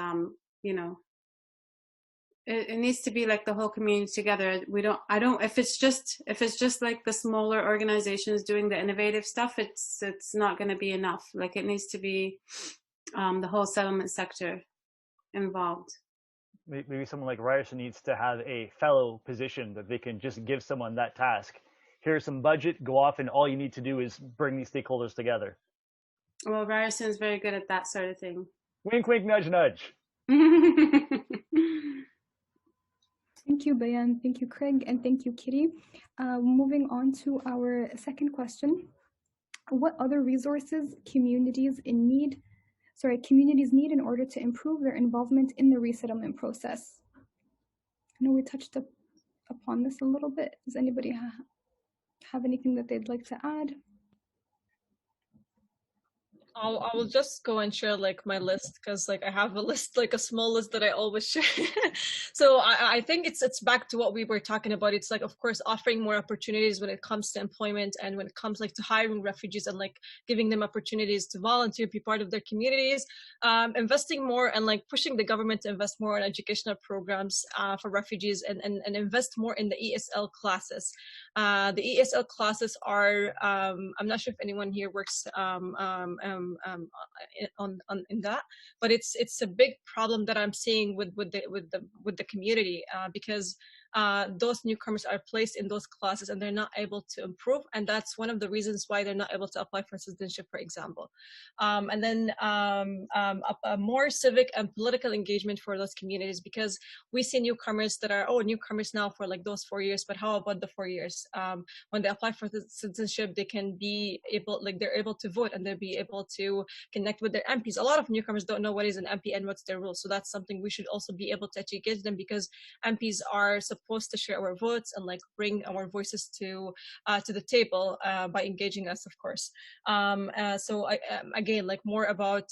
it needs to be like the whole community together. If it's just like the smaller organizations doing the innovative stuff, it's not going to be enough. Like it needs to be the whole settlement sector involved. Maybe someone like Ryerson needs to have a fellow position that they can just give someone that task. Here's some budget, go off, and all you need to do is bring these stakeholders together. Well, Ryerson's very good at that sort of thing. Wink, wink, nudge, nudge. Thank you, Bayan. Thank you, Craig. And thank you, Kitty. Moving on to our second question. What other resources communities need in order to improve their involvement in the resettlement process? I know we touched upon this a little bit. Does anybody have anything that they'd like to add? I will just go and share like my list, because like I have a list, like a small list that I always share. So I think it's back to what we were talking about. It's like, of course, offering more opportunities when it comes to employment and when it comes like to hiring refugees and like giving them opportunities to volunteer, be part of their communities, investing more and like pushing the government to invest more in educational programs for refugees and invest more in the ESL classes. The ESL classes are, I'm not sure if anyone here works in that, but it's a big problem that I'm seeing with the community, because those newcomers are placed in those classes and they're not able to improve, and that's one of the reasons why they're not able to apply for citizenship, for example. And then a more civic and political engagement for those communities, because we see newcomers that are newcomers now for like those 4 years, but how about the 4 years? When they apply for the citizenship, they can be able, like they're able to vote and they'll be able to connect with their MPs. A lot of newcomers don't know what is an MP and what's their role, so that's something we should also be able to educate them, because MPs are supposed to share our votes and like bring our voices to the table by engaging us, of course. So again, like more about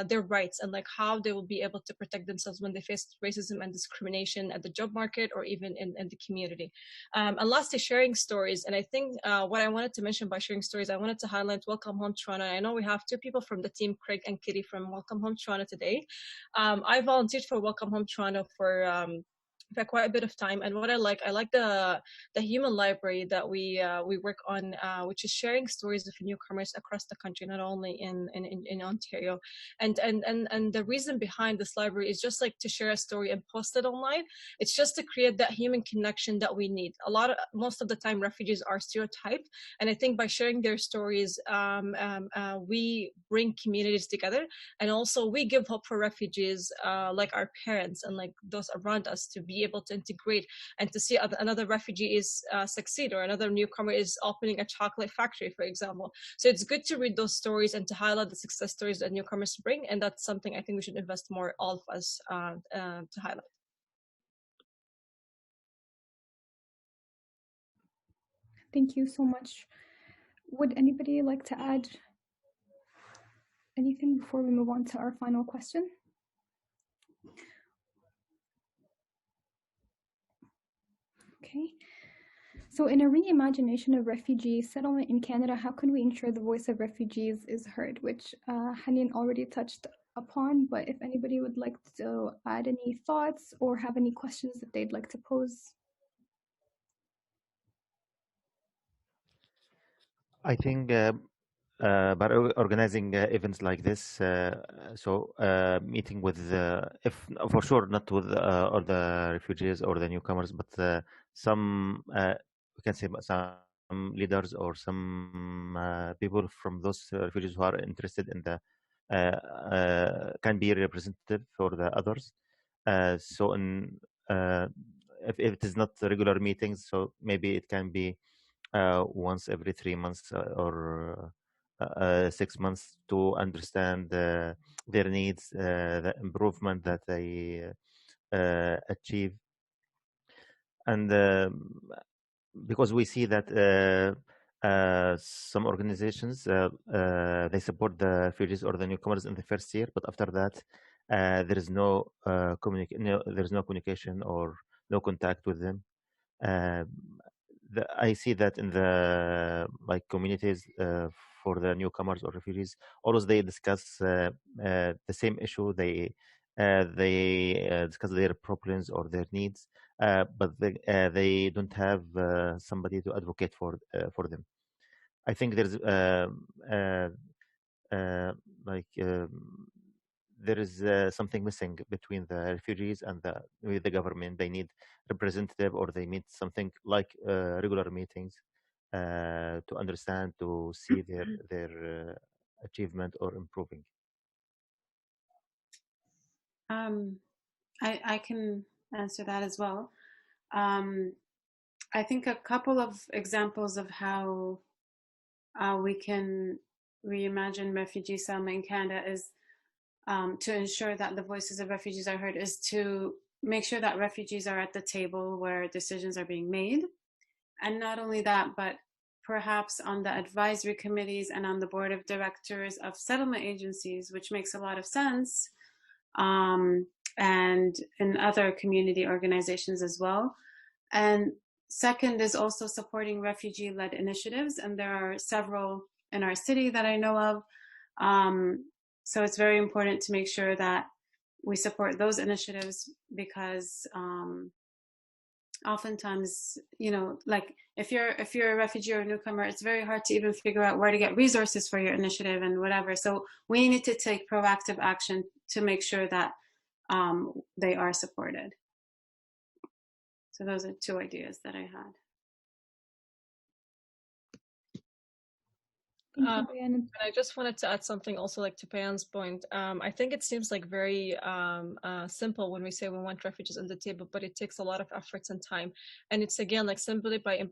their rights and like how they will be able to protect themselves when they face racism and discrimination at the job market or even in the community. And lastly, sharing stories. And I think what I wanted to mention by sharing stories, I wanted to highlight Welcome Home Toronto. I know we have two people from the team, Craig and Kitty, from Welcome Home Toronto today. I volunteered for Welcome Home Toronto for quite a bit of time, and what I like the human library that we work on, which is sharing stories of newcomers across the country, not only in Ontario. And the reason behind this library is just like to share a story and post it online. It's just to create that human connection that we need. Most of the time refugees are stereotyped, and I think by sharing their stories, we bring communities together, and also we give hope for refugees like our parents and like those around us to be able to integrate and to see another refugee is succeed, or another newcomer is opening a chocolate factory, for example. So it's good to read those stories and to highlight the success stories that newcomers bring, and that's something I think we should invest more, all of us, to highlight. Thank you so much. Would anybody like to add anything before we move on to our final question? Okay. So in a reimagination of refugee settlement in Canada, how can we ensure the voice of refugees is heard, which Hanen already touched upon, but if anybody would like to add any thoughts or have any questions that they'd like to pose. I think by organizing events like this, meeting with, if for sure not with all the refugees or the newcomers, but some, we can say some leaders or some people from those refugees who are interested in the, can be representative for the others. So if it is not regular meetings, so maybe it can be once every 3 months or 6 months to understand their needs, the improvement that they achieve. And because we see that some organizations, they support the refugees or the newcomers in the first year, but after that, there is no communication or no contact with them. I see that in the communities for the newcomers or refugees, always they discuss the same issue. They They discuss their problems or their needs, but they don't have somebody to advocate for them. I think there's like there is something missing between the refugees and with the government. They need representative, or they need something like regular meetings to understand, to see their achievement or improving. I can answer that as well. I think a couple of examples of how we can reimagine refugee settlement in Canada is to ensure that the voices of refugees are heard, is to make sure that refugees are at the table where decisions are being made. And not only that, but perhaps on the advisory committees and on the board of directors of settlement agencies, which makes a lot of sense, and in other community organizations as well. And second is also supporting refugee-led initiatives, and there are several in our city that I know of. So it's very important to make sure that we support those initiatives, because oftentimes, you know, like if you're a refugee or a newcomer, it's very hard to even figure out where to get resources for your initiative and whatever. So we need to take proactive action to make sure that they are supported. So those are two ideas that I had. And I just wanted to add something also, like to Bayan's point. I think it seems like very simple when we say we want refugees on the table, but it takes a lot of efforts and time. And it's again like simply by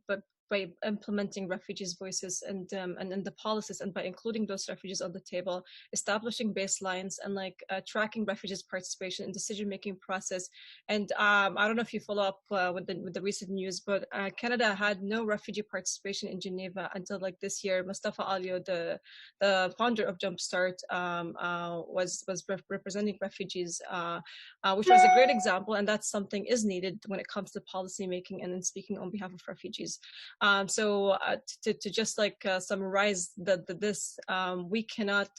implementing refugees' voices and the policies, and by including those refugees on the table, establishing baselines, and like tracking refugees' participation in decision-making process. And I don't know if you follow up with the recent news, but Canada had no refugee participation in Geneva until like this year. Mustafa Alio, the founder of Jumpstart, was representing refugees, which was a great example. And that's something is needed when it comes to policy making and then speaking on behalf of refugees. So to just like summarize this, we cannot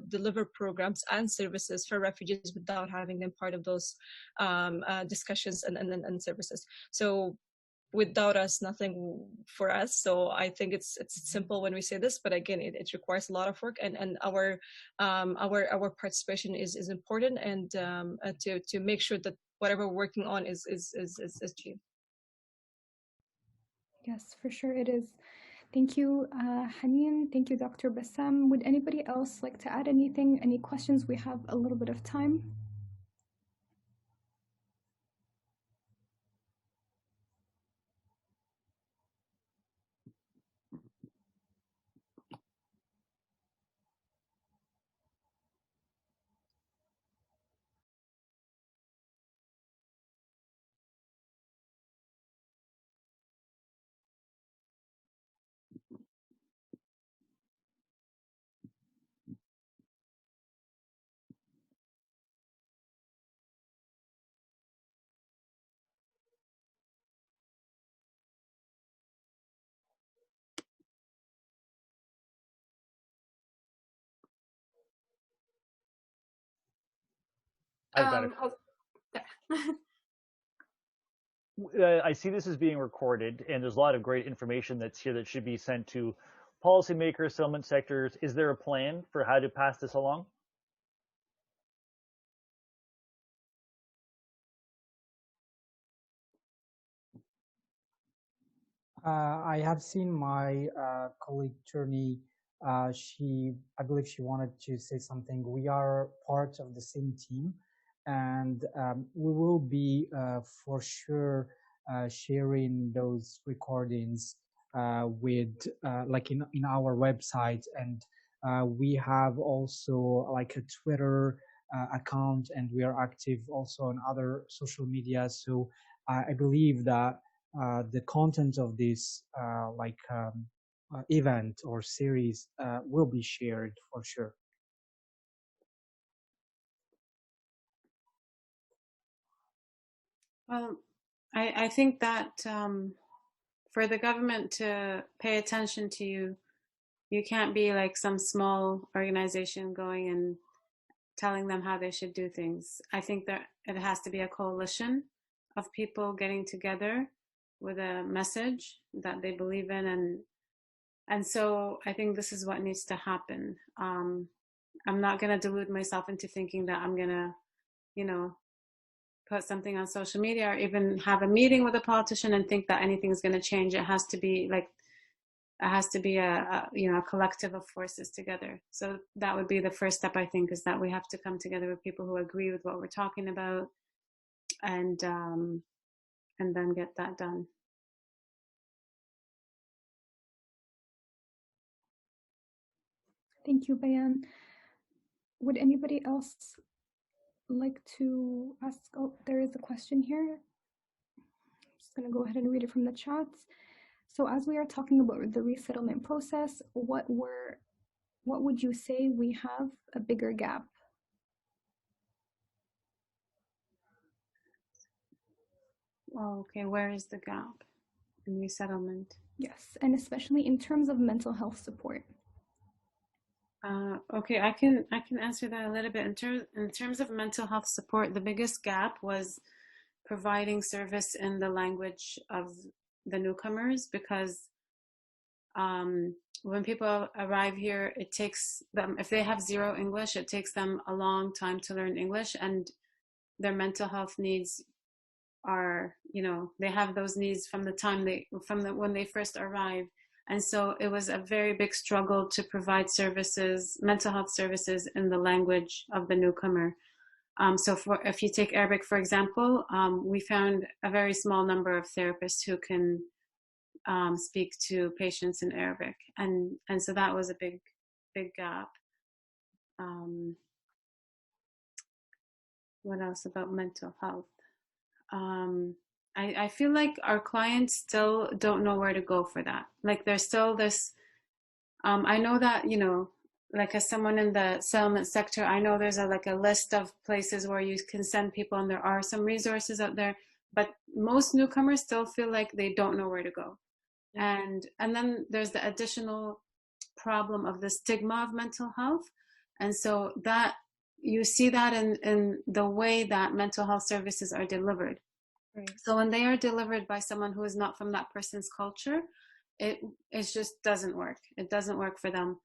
deliver programs and services for refugees without having them part of those discussions and services. So without us, nothing for us. So I think it's simple when we say this, but again, it requires a lot of work, and our participation is important, and to make sure that whatever we're working on is achieved. Yes, for sure it is. Thank you, Hanen. Thank you, Dr. Bassam. Would anybody else like to add anything? Any questions? We have a little bit of time. I've got it. I see this is being recorded, and there's a lot of great information that's here that should be sent to policymakers, settlement sectors. Is there a plan for how to pass this along? I have seen my colleague Turney. I believe she wanted to say something. We are part of the same team, and we will be for sure sharing those recordings with like in our website, and we have also like a Twitter account, and we are active also on other social media. So I believe that the content of this event or series will be shared for sure. Well, I think that for the government to pay attention to you, you can't be like some small organization going and telling them how they should do things. I think that it has to be a coalition of people getting together with a message that they believe in, and so I think this is what needs to happen. I'm not going to delude myself into thinking that I'm going to, you know, put something on social media or even have a meeting with a politician and think that anything's going to change. It has to be like, it has to be a you know, a collective of forces together. So that would be the first step, I think, is that we have to come together with people who agree with what we're talking about, and then get that done. Thank you, Bayan. Would anybody else like to ask? Oh, there is a question here. I'm just going to go ahead and read it from the chat. So as we are talking about the resettlement process, what would you say we have a bigger gap? Oh, okay, where is the gap in resettlement? Yes, and especially in terms of mental health support. Okay, I can answer that a little bit. In terms of mental health support, the biggest gap was providing service in the language of the newcomers, because when people arrive here, it takes them, if they have zero English, it takes them a long time to learn English, and their mental health needs are, you know, they have those needs from the time when they first arrive. And so it was a very big struggle to provide services, mental health services, in the language of the newcomer. So if you take Arabic, for example, we found a very small number of therapists who can speak to patients in Arabic. And so that was a big gap. What else about mental health? I feel like our clients still don't know where to go for that. Like there's still this, I know that, you know, like as someone in the settlement sector, I know there's like a list of places where you can send people, and there are some resources out there, but most newcomers still feel like they don't know where to go. And then there's the additional problem of the stigma of mental health. And so that you see that in the way that mental health services are delivered. Right. So when they are delivered by someone who is not from that person's culture, it just doesn't work. It doesn't work for them.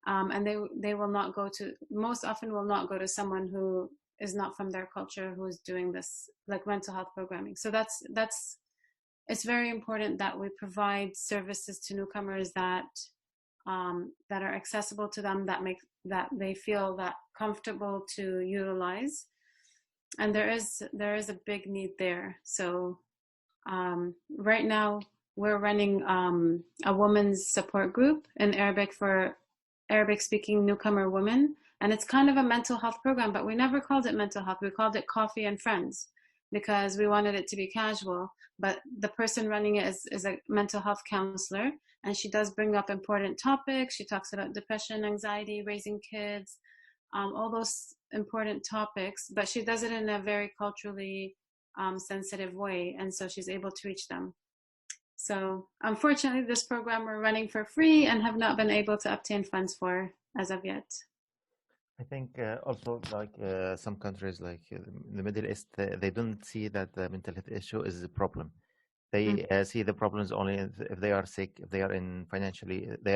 And they will not go to, most often will not go to someone who is not from their culture, who is doing this like mental health programming. So it's very important that we provide services to newcomers that are accessible to them, that they feel that comfortable to utilize. And there is a big need there. So right now we're running a women's support group in Arabic for Arabic-speaking newcomer women, and it's kind of a mental health program, but we never called it mental health. We called it Coffee and Friends because we wanted it to be casual. But the person running it is a mental health counselor, and she does bring up important topics. She talks about depression, anxiety, raising kids, all those important topics, but she does it in a very culturally sensitive way, and so she's able to reach them. So unfortunately, this program we're running for free and have not been able to obtain funds for as of yet. I think also like some countries like the Middle East, they don't see that the mental health issue is a problem. They see the problems only if they are sick, if they are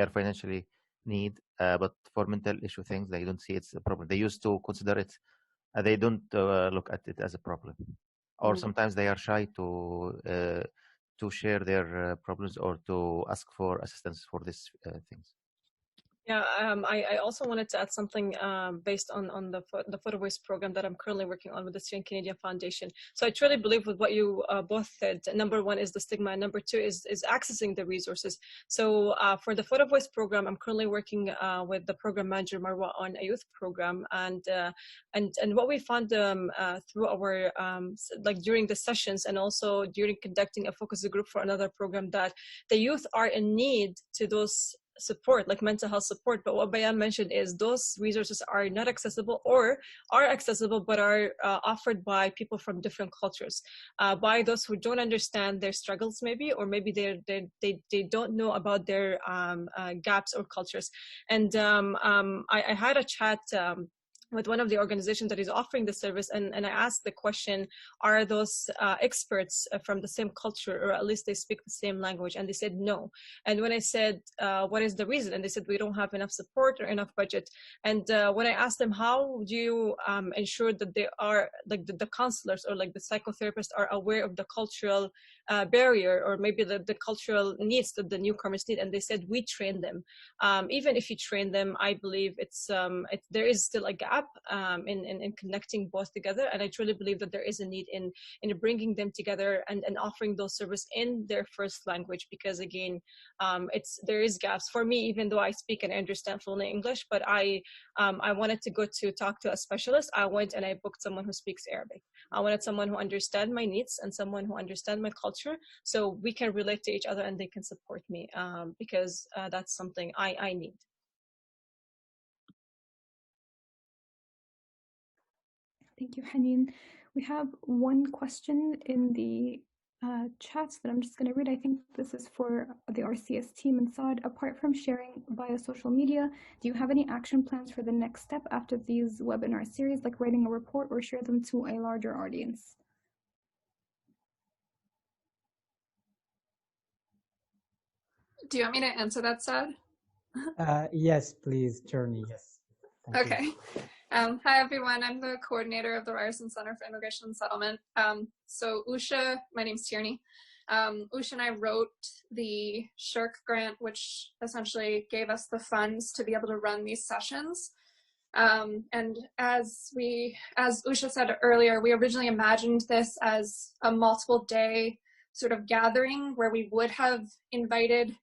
financially need, but for mental issue things, they don't see it's a problem. They used to consider it, they don't look at it as a problem, or sometimes they are shy to share their problems or to ask for assistance for these things. Yeah, I also wanted to add something based on the Photo Voice program that I'm currently working on with the Syrian Canadian Foundation. So I truly believe with what you both said. Number one is the stigma, and number two is accessing the resources. So for the Photo Voice program, I'm currently working with the program manager Marwa on a youth program, and what we found through our like during the sessions and also during conducting a focus group for another program, that the youth are in need to those support, like mental health support. But what Bayan mentioned is those resources are not accessible, or are accessible but are offered by people from different cultures, by those who don't understand their struggles maybe, or maybe they don't know about their gaps or cultures. And I had a chat with one of the organizations that is offering the service, and I asked the question, are those experts from the same culture, or at least they speak the same language? And they said no. And when I said, what is the reason? And they said, we don't have enough support or enough budget. And when I asked them, how do you ensure that they are, like the counselors or like the psychotherapists are aware of the cultural barrier, or maybe the cultural needs that the newcomers need? And they said, we train them. Even if you train them, I believe there is still a gap in connecting both together. And I truly believe that there is a need in bringing them together and offering those services in their first language, because again, there is gaps for me, even though I speak and understand fluently English, but I wanted to go to talk to a specialist. I went and I booked someone who speaks Arabic. I wanted someone who understands my needs and someone who understands my culture, so we can relate to each other and they can support me, because that's something I need. Thank you, Hanen. We have one question in the chat that I'm just going to read. I think this is for the RCS team and Saad. Apart from sharing via social media, do you have any action plans for the next step after these webinar series, like writing a report or share them to a larger audience? Do you want me to answer that, Saad? Yes, please, Journey. Yes. Thank Okay. you. Hi, everyone. I'm the coordinator of the Ryerson Center for Immigration and Settlement. So Usha, my name's Tierney. Usha and I wrote the SHIRK grant, which essentially gave us the funds to be able to run these sessions. And as Usha said earlier, we originally imagined this as a multiple day sort of gathering where we would have invited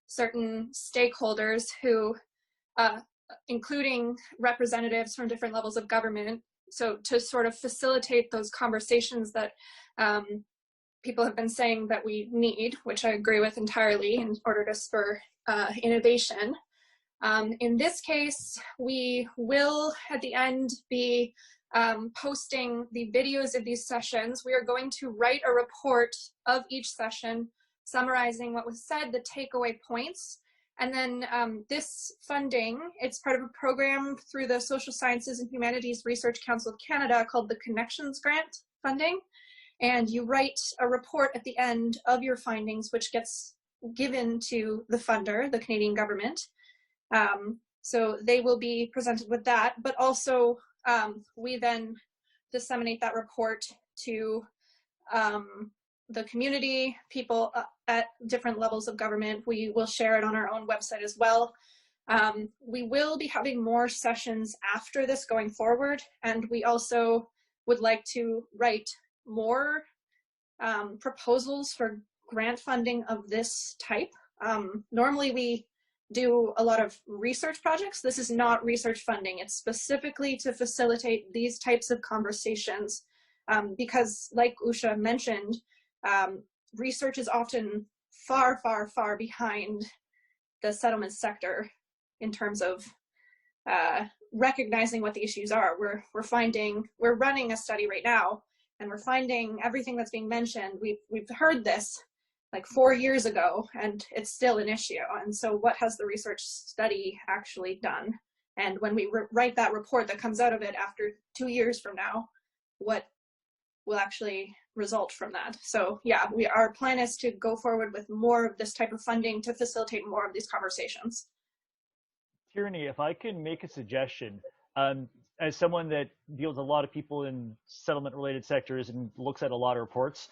certain stakeholders who, including representatives from different levels of government, so to sort of facilitate those conversations that people have been saying that we need, which I agree with entirely, in order to spur innovation. In this case, we will at the end be posting the videos of these sessions. We are going to write a report of each session summarizing what was said, the takeaway points. And then this funding, it's part of a program through the Social Sciences and Humanities Research Council of Canada called the Connections Grant funding. And you write a report at the end of your findings, which gets given to the funder, the Canadian government. So they will be presented with that, but also we then disseminate that report to the community, people at different levels of government. We will share it on our own website as well. We will be having more sessions after this going forward, and we also would like to write more proposals for grant funding of this type. Normally we do a lot of research projects. This is not research funding. It's specifically to facilitate these types of conversations because, like Usha mentioned, research is often far, far, far behind the settlement sector in terms of recognizing what the issues are. We're running a study right now, and we're finding everything that's being mentioned. We've heard this like 4 years ago, and it's still an issue. And so what has the research study actually done? And when we write that report that comes out of it after 2 years from now, what will actually result from that? So yeah, our plan is to go forward with more of this type of funding to facilitate more of these conversations. Tierney, if I can make a suggestion, as someone that deals with a lot of people in settlement-related sectors and looks at a lot of reports,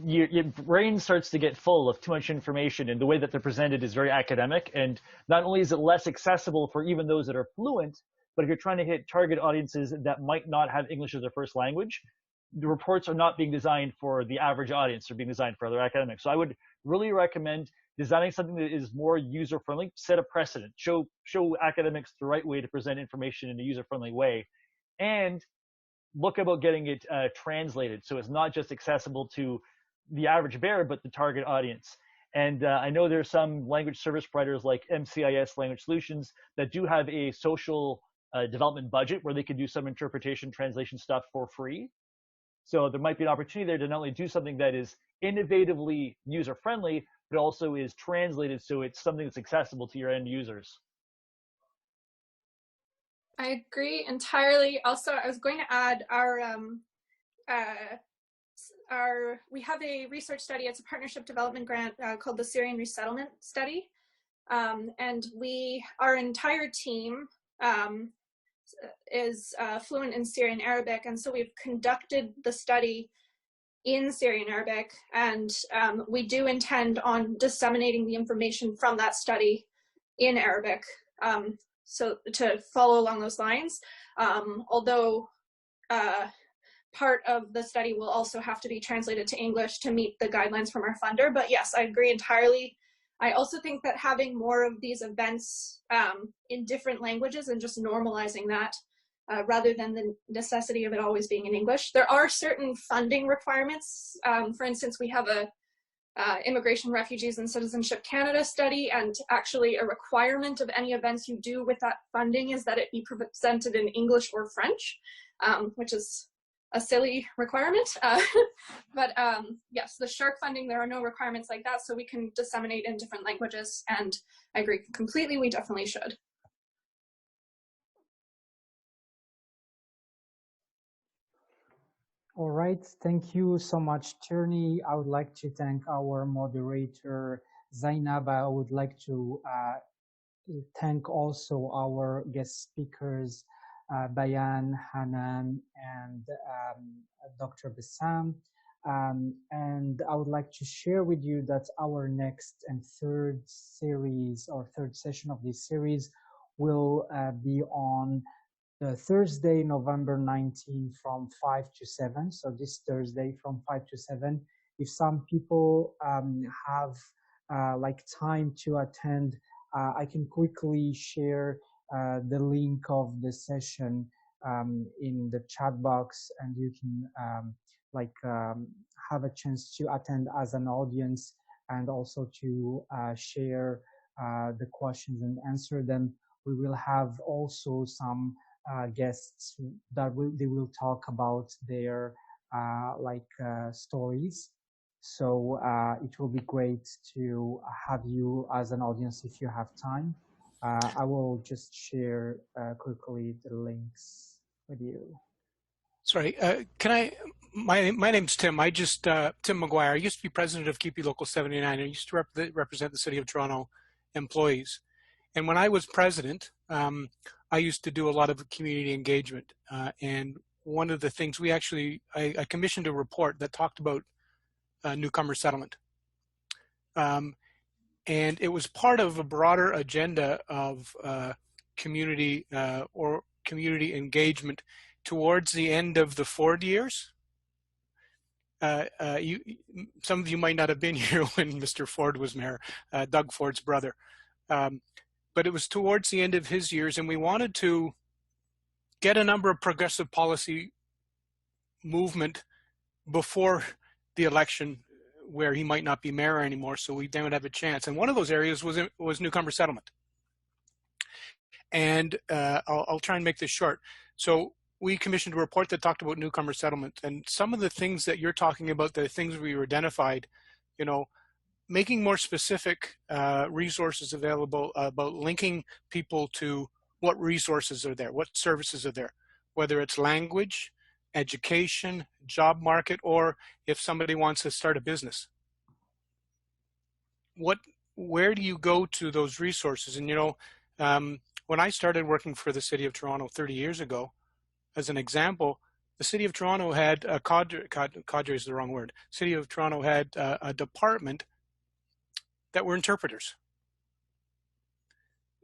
your brain starts to get full of too much information, and the way that they're presented is very academic. And not only is it less accessible for even those that are fluent, but if you're trying to hit target audiences that might not have English as their first language, the reports are not being designed for the average audience. They're being designed for other academics. So I would really recommend designing something that is more user-friendly, set a precedent, show academics the right way to present information in a user-friendly way, and look about getting it translated so it's not just accessible to the average bear, but the target audience. And I know there's some language service providers like MCIS Language Solutions that do have a social development budget where they can do some interpretation, translation stuff for free. So there might be an opportunity there to not only do something that is innovatively user-friendly, but also is translated so it's something that's accessible to your end users. I agree entirely. Also, I was going to add we have a research study. It's a partnership development grant called the Syrian Resettlement Study. And our entire team is fluent in Syrian Arabic. And so we've conducted the study in Syrian Arabic, and we do intend on disseminating the information from that study in Arabic. So to follow along those lines, although part of the study will also have to be translated to English to meet the guidelines from our funder. But yes, I agree entirely. I also think that having more of these events in different languages and just normalizing that rather than the necessity of it always being in English. There are certain funding requirements. For instance, we have a Immigration, Refugees, and Citizenship Canada study, and actually a requirement of any events you do with that funding is that it be presented in English or French, which is a silly requirement. But yes, the Shark funding, there are no requirements like that, so we can disseminate in different languages, and I agree completely, we definitely should. All right, thank you so much, Tierney. I would like to thank our moderator, Zainab. I would like to thank also our guest speakers, Bayan, Hanen, and Dr. Bassam. And I would like to share with you that our next and third series or third session of this series will be on the Thursday, November 19 from 5 to 7. So this Thursday from 5 to 7. If some people have like time to attend, I can quickly share the link of the session in the chat box, and you can have a chance to attend as an audience and also to share the questions and answer them. We will have also some guests that they will talk about their stories. So it will be great to have you as an audience if you have time. I will just share quickly the links with you. Sorry, can I? My name's Tim. Tim McGuire. I used to be president of KP Local 79. I used to represent the City of Toronto employees. And when I was president, I used to do a lot of community engagement. And one of the things I commissioned a report that talked about newcomer settlement. And it was part of a broader agenda of community engagement towards the end of the Ford years. Some of you might not have been here when Mr. Ford was mayor, Doug Ford's brother. But it was towards the end of his years, and we wanted to get a number of progressive policy movement before the election where he might not be mayor anymore, so we then would have a chance. And one of those areas was newcomer settlement. And I'll try and make this short. So we commissioned a report that talked about newcomer settlement, and some of the things that you're talking about, the things we identified, making more specific resources available about linking people to what resources are there, what services are there, whether it's language, education, job market, or if somebody wants to start a business. Where do you go to those resources? And when I started working for the City of Toronto 30 years ago, as an example, the City of Toronto had a cadre is the wrong word. City of Toronto had a department that were interpreters.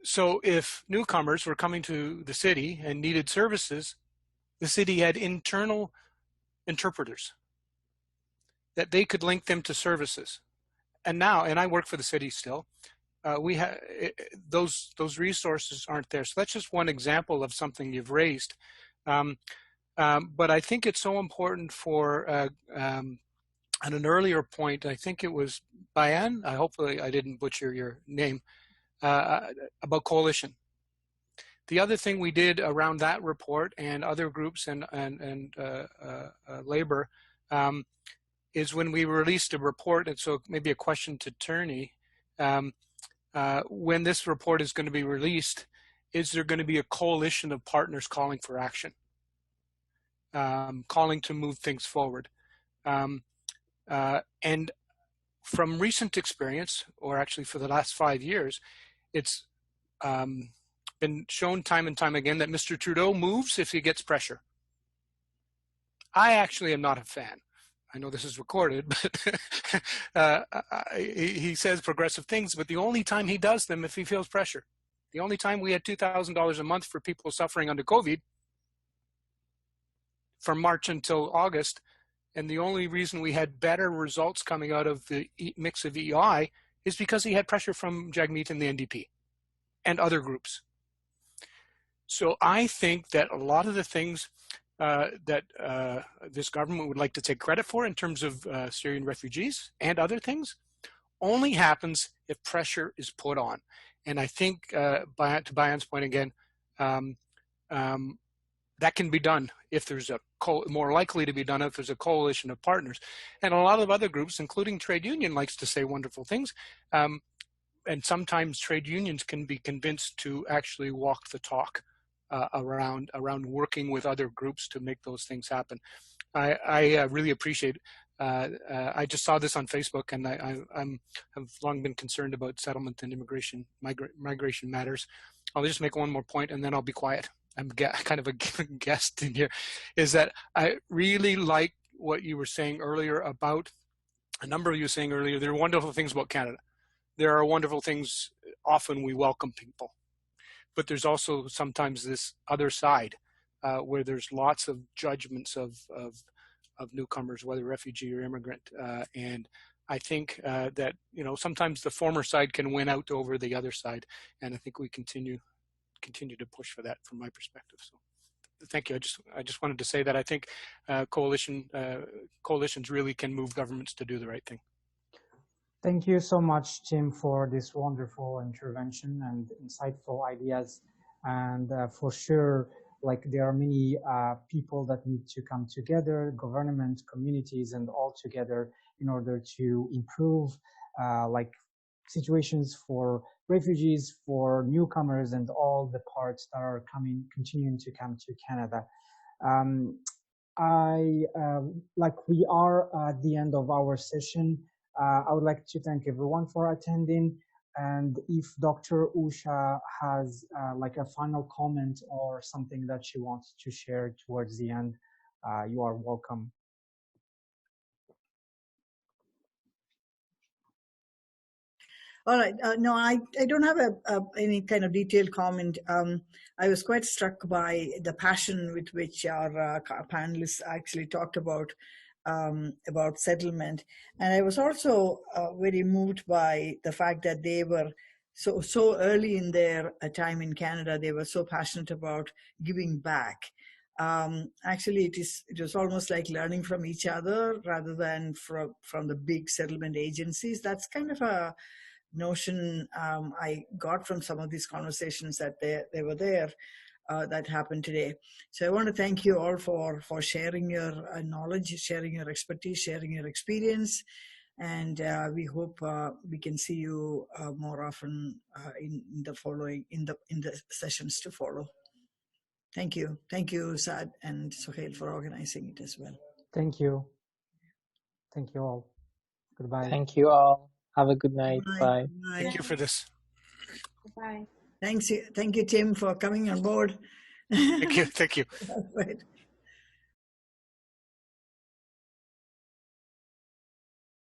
So if newcomers were coming to the city and needed services, the city had internal interpreters that they could link them to services. And now, and I work for the city still, we have those resources aren't there. So that's just one example of something you've raised. But I think it's so important for, at an earlier point, I think it was Bayan, hopefully I didn't butcher your name, about coalition. The other thing we did around that report and other groups and labor is when we released a report, and so maybe a question to Tierney, when this report is going to be released, is there going to be a coalition of partners calling for action, calling to move things forward. And from recent experience, or actually for the last 5 years, it's been shown time and time again that Mr. Trudeau moves if he gets pressure. I actually am not a fan. I know this is recorded, but he says progressive things, but the only time he does them if he feels pressure. The only time we had $2,000 a month for people suffering under COVID from March until August, and the only reason we had better results coming out of the mix of EI is because he had pressure from Jagmeet and the NDP and other groups. So I think that a lot of the things that this government would like to take credit for in terms of Syrian refugees and other things only happens if pressure is put on. And I think, to Bayan's point again, that can be done if there's a more likely to be done if there's a coalition of partners. And a lot of other groups, including trade union, likes to say wonderful things. And sometimes trade unions can be convinced to actually walk the talk around working with other groups to make those things happen. I really appreciate. I just saw this on Facebook, and I've long been concerned about settlement and immigration, migration matters. I'll just make one more point, and then I'll be quiet. I'm kind of a guest in here. Is that I really like what you were saying earlier about a number of you saying earlier. There are wonderful things about Canada. There are wonderful things. Often we welcome people. But there's also sometimes this other side where there's lots of judgments of newcomers, whether refugee or immigrant. And I think that, you know, sometimes the former side can win out over the other side. And I think we continue to push for that from my perspective. So thank you. I just wanted to say that I think coalitions really can move governments to do the right thing. Thank you so much, Tim, for this wonderful intervention and insightful ideas. And for sure, like there are many people that need to come together, government, communities, and all together in order to improve like situations for refugees, for newcomers, and all the parts that are continuing to come to Canada. We are at the end of our session. I would like to thank everyone for attending. And if Dr. Usha has like a final comment or something that she wants to share towards the end, you are welcome. All right. No, I don't have any kind of detailed comment. I was quite struck by the passion with which our panelists actually talked about settlement. And I was also very moved by the fact that they were so early in their time in Canada, they were so passionate about giving back. Actually, it was almost like learning from each other rather than from the big settlement agencies. That's kind of a notion I got from some of these conversations that they were there. That happened today. So I want to thank you all for sharing your knowledge, sharing your expertise, sharing your experience, and we hope we can see you more often in the sessions to follow. Thank you, Saad and Sohail, for organizing it as well. Thank you all. Goodbye. Thank you all. Have a good night. Bye. Bye. Thank you for this. Bye. Thank you, Tim, for coming on board. Thank you. Right.